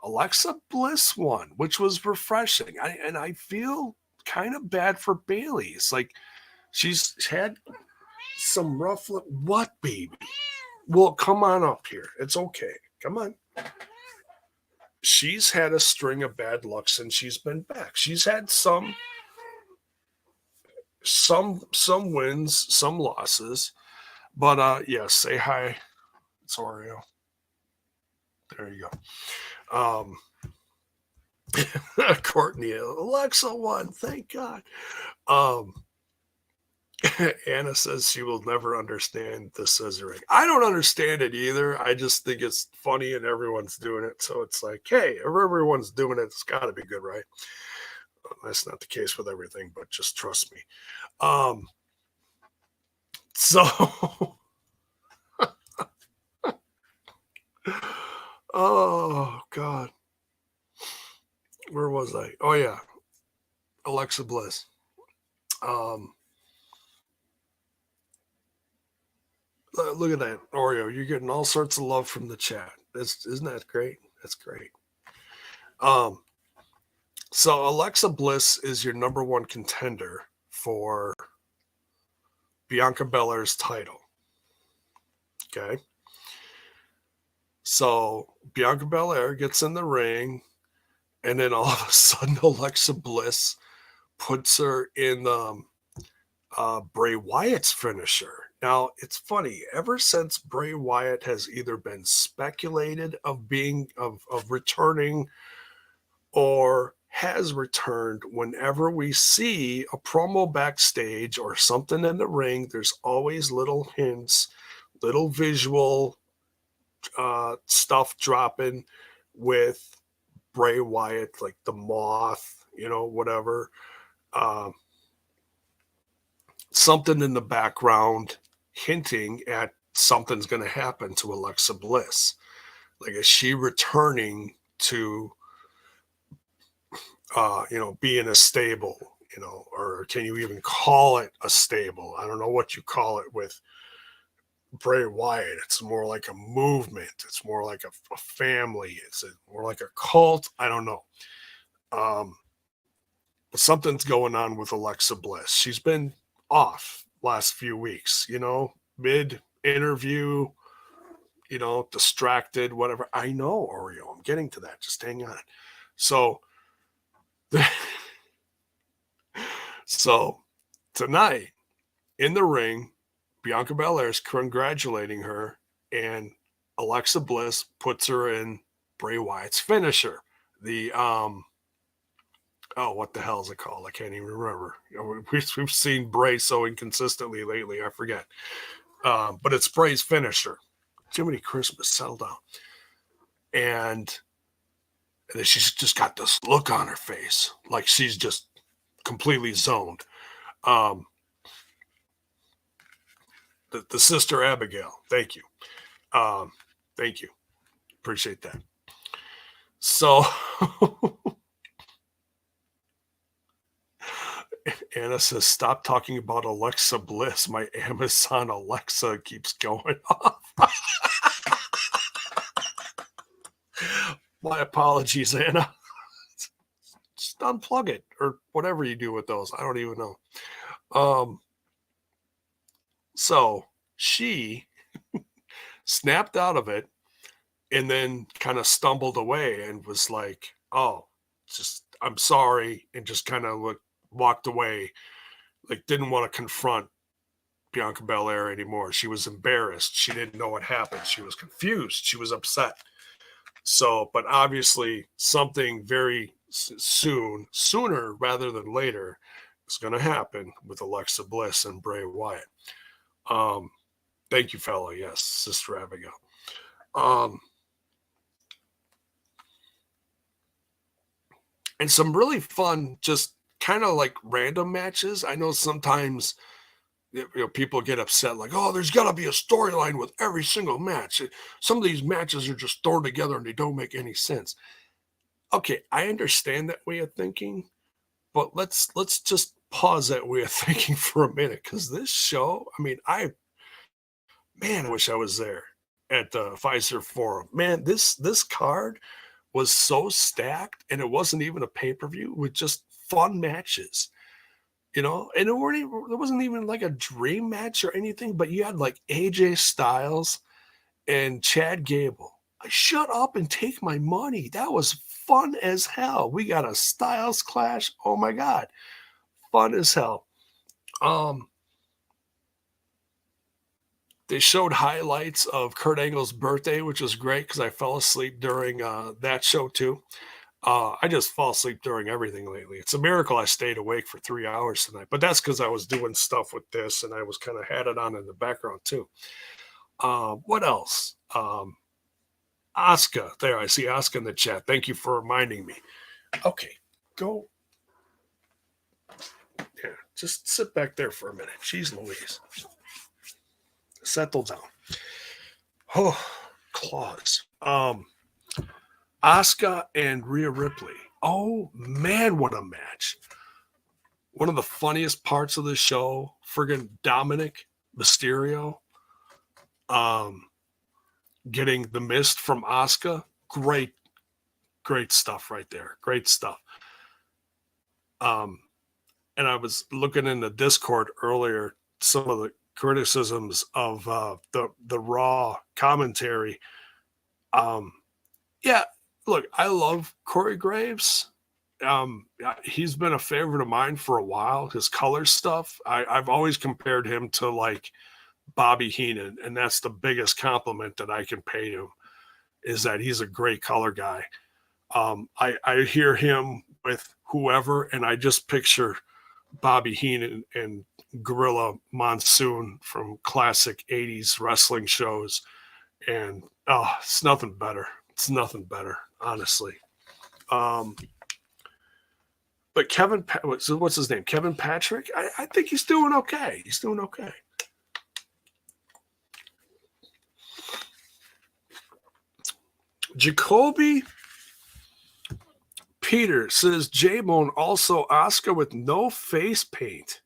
Alexa Bliss won, which was refreshing. I feel kind of bad for Bayley. It's like she's had some rough look. What, baby? Well, come on up here. It's okay. Come on. She's had a string of bad luck since she's been back. She's had some wins, some losses. But yeah, say hi. It's Oreo. There you go. Courtney, Alexa won. Thank God. Anna says she will never understand the scissoring. I don't understand it either. I just think it's funny and everyone's doing it. So it's like, hey, if everyone's doing it, it's got to be good, right? That's not the case with everything, but just trust me. So, oh, God. Where was I? Oh, yeah. Alexa Bliss. Look at that, Oreo. You're getting all sorts of love from the chat. Isn't that great? That's great. So Alexa Bliss is your number one contender for Bianca Belair's title. Okay. So Bianca Belair gets in the ring, and then all of a sudden Alexa Bliss puts her in Bray Wyatt's finisher. Now, it's funny, ever since Bray Wyatt has either been speculated of returning or has returned, whenever we see a promo backstage or something in the ring, there's always little hints, little visual stuff dropping with Bray Wyatt, like the moth, whatever. Something in the background hinting at something's going to happen to Alexa Bliss. Like, is she returning to, be in a stable, or can you even call it a stable? I don't know what you call it with Bray Wyatt. It's more like a movement. It's more like a family. It's more like a cult. I don't know. Something's going on with Alexa Bliss. She's been off last few weeks, mid interview, distracted, whatever. I know, Oreo. I'm getting to that. Just hang on. So, so tonight in the ring, Bianca Belair is congratulating her, and Alexa Bliss puts her in Bray Wyatt's finisher. The what the hell is it called? I can't even remember. We've seen Bray so inconsistently lately, I forget. But it's Bray's finisher. Jiminy Christmas, settle down. And then she's just got this look on her face, like she's just completely zoned. The sister Abigail, thank you. Thank you. Appreciate that. So Anna says, stop talking about Alexa Bliss. My Amazon Alexa keeps going off. My apologies, Anna. Just unplug it or whatever you do with those. I don't even know. So she snapped out of it and then kind of stumbled away and was like, oh, just, I'm sorry. And just kind of walked away, like didn't want to confront Bianca Belair anymore. She was embarrassed. She didn't know what happened. She was confused. She was upset. So, but obviously something very sooner rather than later, is going to happen with Alexa Bliss and Bray Wyatt. Thank you, fella. Yes, Sister Abigail. And some really fun, just kind of like random matches. I know sometimes people get upset, like, oh, there's got to be a storyline with every single match. Some of these matches are just thrown together and they don't make any sense. Okay, I understand that way of thinking, but let's just pause that way of thinking for a minute, because this show, I mean, I wish I was there at the Pfizer Forum. Man, this card was so stacked, and it wasn't even a pay-per-view with just fun matches. And there wasn't even like a dream match or anything, but you had like AJ Styles and Chad Gable. Shut up and take my money. That was fun as hell. We got a Styles clash. Oh my God. Fun as hell. They showed highlights of Kurt Angle's birthday, which was great because I fell asleep during that show too. I just fall asleep during everything lately. It's a miracle I stayed awake for 3 hours tonight, but that's because I was doing stuff with this and I was kind of had it on in the background too. What else? Asuka. There, I see Asuka in the chat. Thank you for reminding me. Okay, go. Yeah, just sit back there for a minute. Jeez Louise. Settle down. Oh, claws. Asuka and Rhea Ripley. Oh, man, what a match. One of the funniest parts of the show, friggin' Dominik Mysterio getting the mist from Asuka. Great stuff right there. Great stuff. And I was looking in the Discord earlier, some of the criticisms of the Raw commentary. Yeah, look, I love Corey Graves. He's been a favorite of mine for a while. His color stuff, I've always compared him to like Bobby Heenan, and that's the biggest compliment that I can pay him, is that he's a great color guy. I hear him with whoever, and I just picture Bobby Heenan and Gorilla Monsoon from classic 80s wrestling shows. And it's nothing better. It's nothing better, honestly. But Kevin, what's his name? Kevin Patrick? I think he's doing okay. He's doing okay. Jacoby Peter says J-Bone also Asuka with no face paint.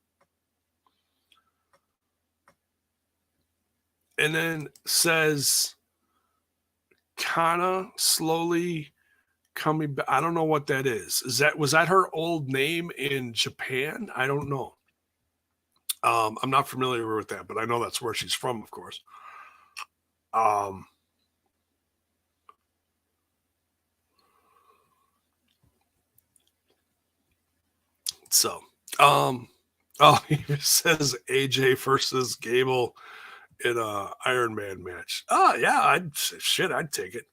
And then says Kana slowly coming back. I don't know what that is. Was that her old name in Japan? I don't know. I'm not familiar with that, but I know that's where she's from, of course. So, he says AJ versus Gable in a Iron Man match. Oh yeah, I'd take it.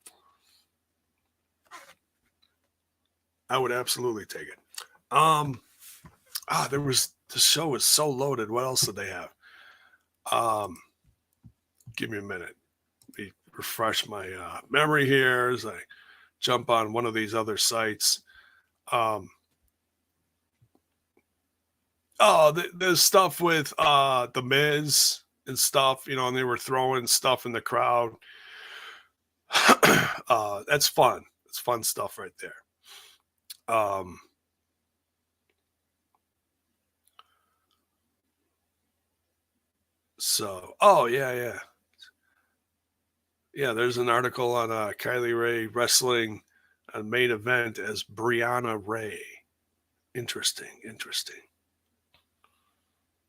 I would absolutely take it. The show was so loaded. What else did they have? Give me a minute. Let me refresh my memory here as I jump on one of these other sites. The stuff with the Miz and stuff, and they were throwing stuff in the crowd. That's fun. It's fun stuff right there. Yeah, there's an article on Kylie Ray wrestling a main event as Brianna Ray. Interesting.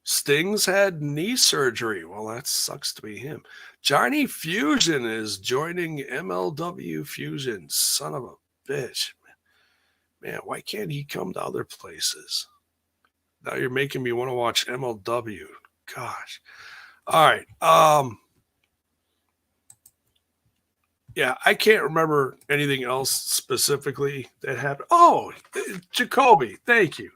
Sting's had knee surgery. Well, that sucks to be him. Johnny Fusion is joining MLW Fusion. Son of a bitch. Man, why can't he come to other places? Now you're making me want to watch MLW. Gosh. All right. Yeah, I can't remember anything else specifically that happened. Oh, Jacoby. Thank you.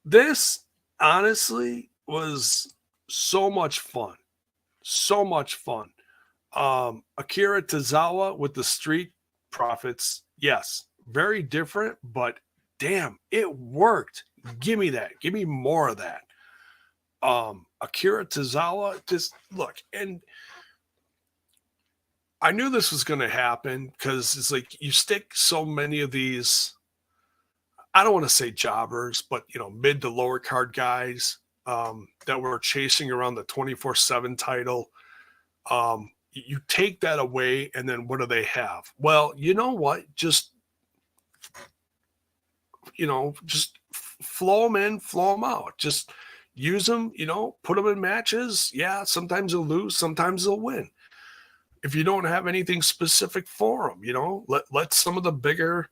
This honestly was so much fun. Akira Tozawa with the Street Profits. Yes, very different, but damn, it worked. Give me that. Give me more of that. Akira Tozawa, just look, and I knew this was going to happen because it's like you stick so many of these, I don't want to say jobbers, but mid to lower card guys that were chasing around the 24/7 title. You take that away, and then what do they have? Well, you know what? Just flow them in, flow them out. Just use them, put them in matches. Yeah, sometimes they'll lose, sometimes they'll win. If you don't have anything specific for them, let some of the bigger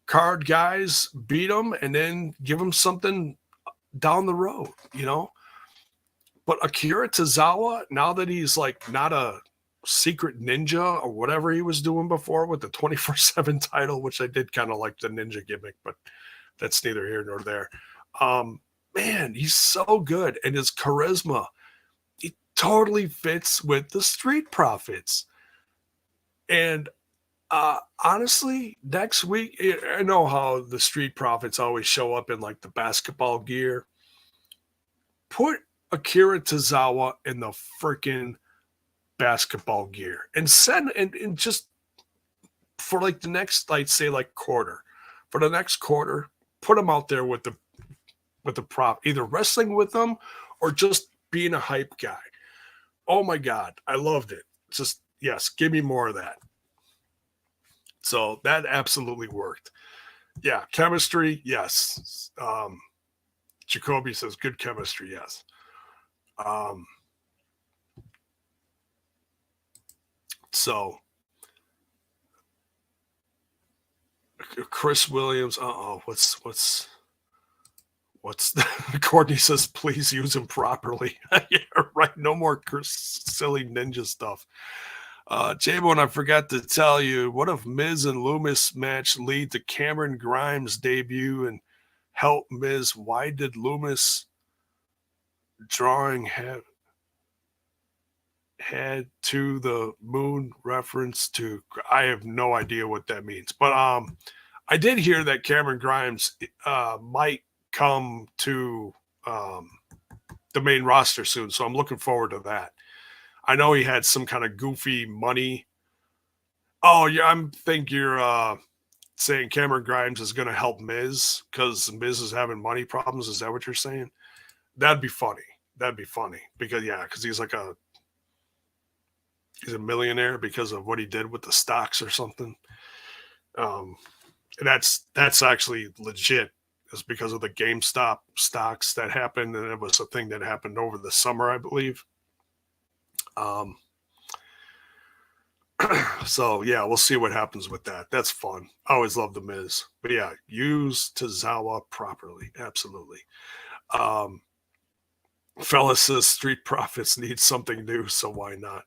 card guys beat them and then give them something down the road, But Akira Tozawa, now that he's like not a secret ninja or whatever he was doing before with the 24/7 title, which I did kind of like the ninja gimmick, but that's neither here nor there. Man, he's so good. And his charisma, he totally fits with the Street Profits. And honestly, next week, I know how the Street Profits always show up in like the basketball gear. Put Akira Tozawa in the freaking basketball gear and just for like the next, I'd say like quarter. For the next quarter, put him out there with the prop, either wrestling with them or just being a hype guy. Oh my God, I loved it. Just, yes, give me more of that. So that absolutely worked. Yeah, chemistry, yes. Jacoby says good chemistry, yes. So Chris Williams, what's Courtney says, please use him properly. Yeah, right. No more silly ninja stuff. J-Bone, I forgot to tell you, what if Miz and Loomis match lead to Cameron Grimes' debut and help Miz? Why did Loomis drawing head to the moon reference to? I have no idea what that means, but I did hear that Cameron Grimes might come to the main roster soon, so I'm looking forward to that. I know he had some kind of goofy money. Oh, yeah, I think you're saying Cameron Grimes is going to help Miz because Miz is having money problems. Is that what you're saying? That'd be funny. Because he's he's a millionaire because of what he did with the stocks or something. And that's actually legit. It's because of the GameStop stocks that happened, and it was a thing that happened over the summer, I believe. So yeah, we'll see what happens with that. That's fun. I always love the Miz, but yeah, use Tozawa properly. Absolutely. Fella says Street Profits need something new, so why not?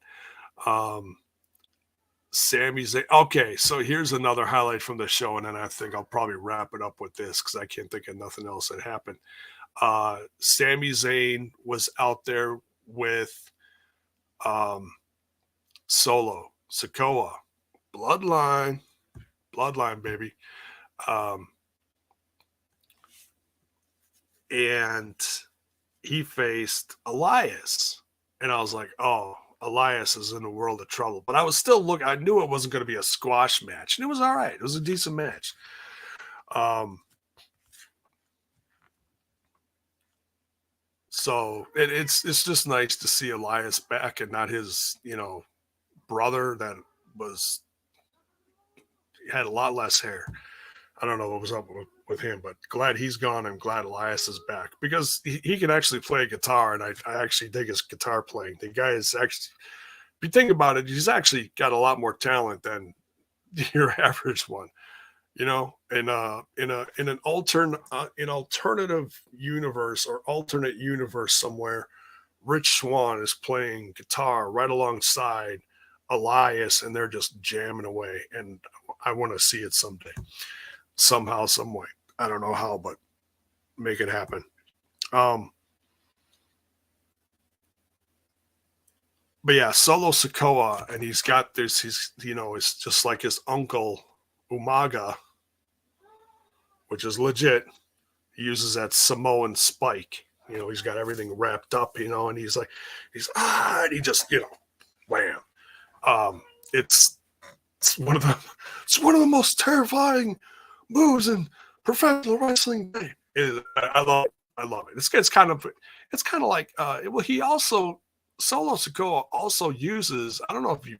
Sami's okay. So here's another highlight from the show, and then I think I'll probably wrap it up with this because I can't think of nothing else that happened. Sami Zayn was out there with Solo, Sikoa, Bloodline, baby. And he faced Elias. And I was like, oh, Elias is in a world of trouble. But I was still looking. I knew it wasn't going to be a squash match. And it was all right. It was a decent match. So it's just nice to see Elias back and not his, brother that had a lot less hair. I don't know what was up with him, but glad he's gone. I'm glad Elias is back because he can actually play guitar, and I actually dig his guitar playing. The guy is actually, if you think about it, he's actually got a lot more talent than your average one. In an alternative universe or alternate universe somewhere, Rich Swann is playing guitar right alongside Elias, and they're just jamming away. And I want to see it someday, somehow, some way. I don't know how, but make it happen. But yeah, Solo Sikoa, and he's got this. It's just like his uncle Umaga, which is legit. He uses that Samoan spike. He's got everything wrapped up. And he's and he just wham. It's one of the most terrifying moves in professional wrestling. I love it. It's kind of like he also Solo Sikoa also uses, I don't know if you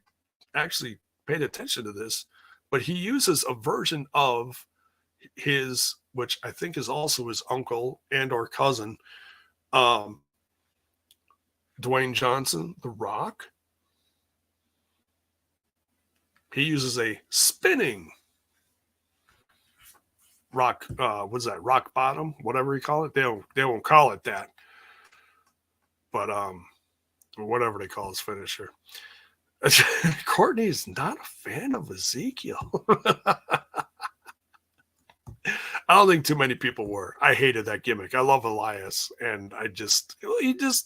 actually paid attention to this, but he uses a version of his, which I think is also his uncle and or cousin, Dwayne Johnson, The Rock. He uses a spinning rock, what's that, rock bottom, whatever you call it. They won't call it that, but whatever they call his finisher. Courtney's not a fan of Ezekiel. I don't think too many people were. I hated that gimmick. I love Elias, and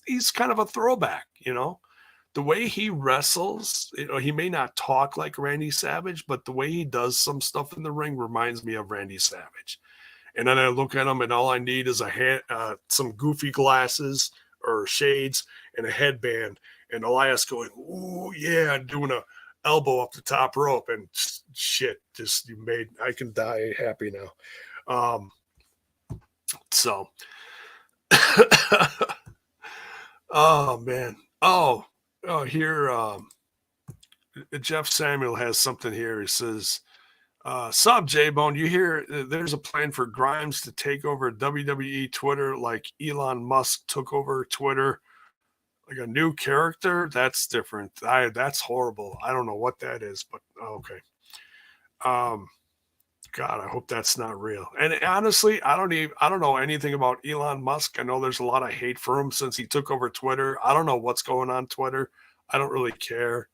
he's kind of a throwback, The way he wrestles, he may not talk like Randy Savage, but the way he does some stuff in the ring reminds me of Randy Savage. And then I look at him, and all I need is some goofy glasses or shades and a headband, and Elias going, "Ooh, yeah," and doing a elbow up the top rope, and shit, I can die happy now. So, oh man, here, Jeff Samuel has something here. He says, "Sup, J-Bone, you hear there's a plan for Grimes to take over WWE Twitter like Elon Musk took over Twitter? Like a new character? That's different. That's horrible. I don't know what that is, but okay. God, I hope that's not real. And honestly, I don't know anything about Elon Musk. I know there's a lot of hate for him since he took over Twitter. I don't know what's going on Twitter. I don't really care.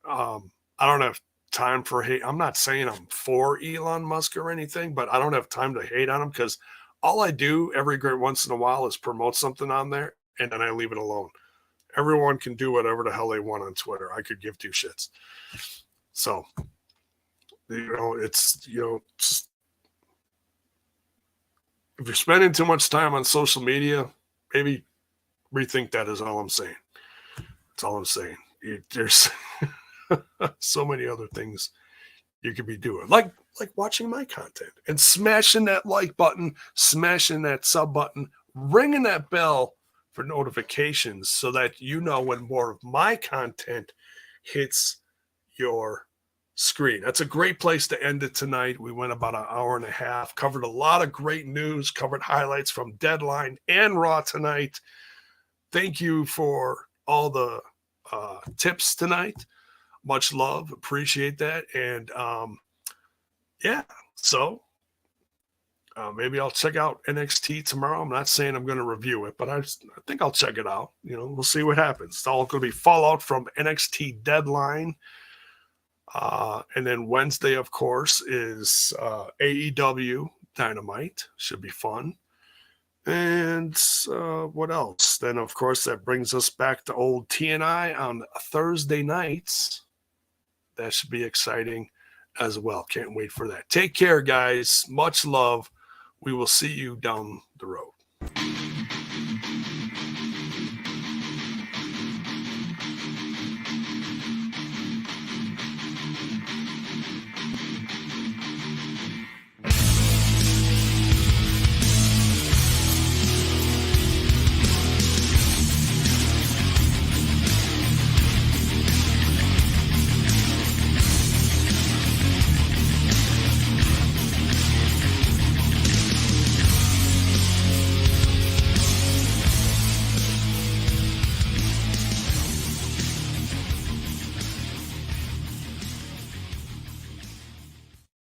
I don't have time for hate. I'm not saying I'm for Elon Musk or anything, but I don't have time to hate on him because all I do every great once in a while is promote something on there, and then I leave it alone. Everyone can do whatever the hell they want on Twitter. I could give two shits. So, it's, just, if you're spending too much time on social media, maybe rethink that is all I'm saying. That's all I'm saying. There's so many other things you could be doing, like watching my content and smashing that like button, smashing that sub button, ringing that bell for notifications so that you know when more of my content hits your screen. That's a great place to end it tonight. We went about an hour and a half, covered a lot of great news, covered highlights from Deadline and Raw tonight. Thank you for all the tips tonight. Much love. Appreciate that. And yeah, so maybe I'll check out NXT tomorrow. I'm not saying I'm going to review it, but I think I'll check it out. You know, we'll see what happens. It's all going to be fallout from NXT Deadline. And then Wednesday, of course, is AEW Dynamite. Should be fun. And what else? Then, of course, that brings us back to old TNI on Thursday nights. That should be exciting as well. Can't wait for that. Take care, guys. Much love. We will see you down the road.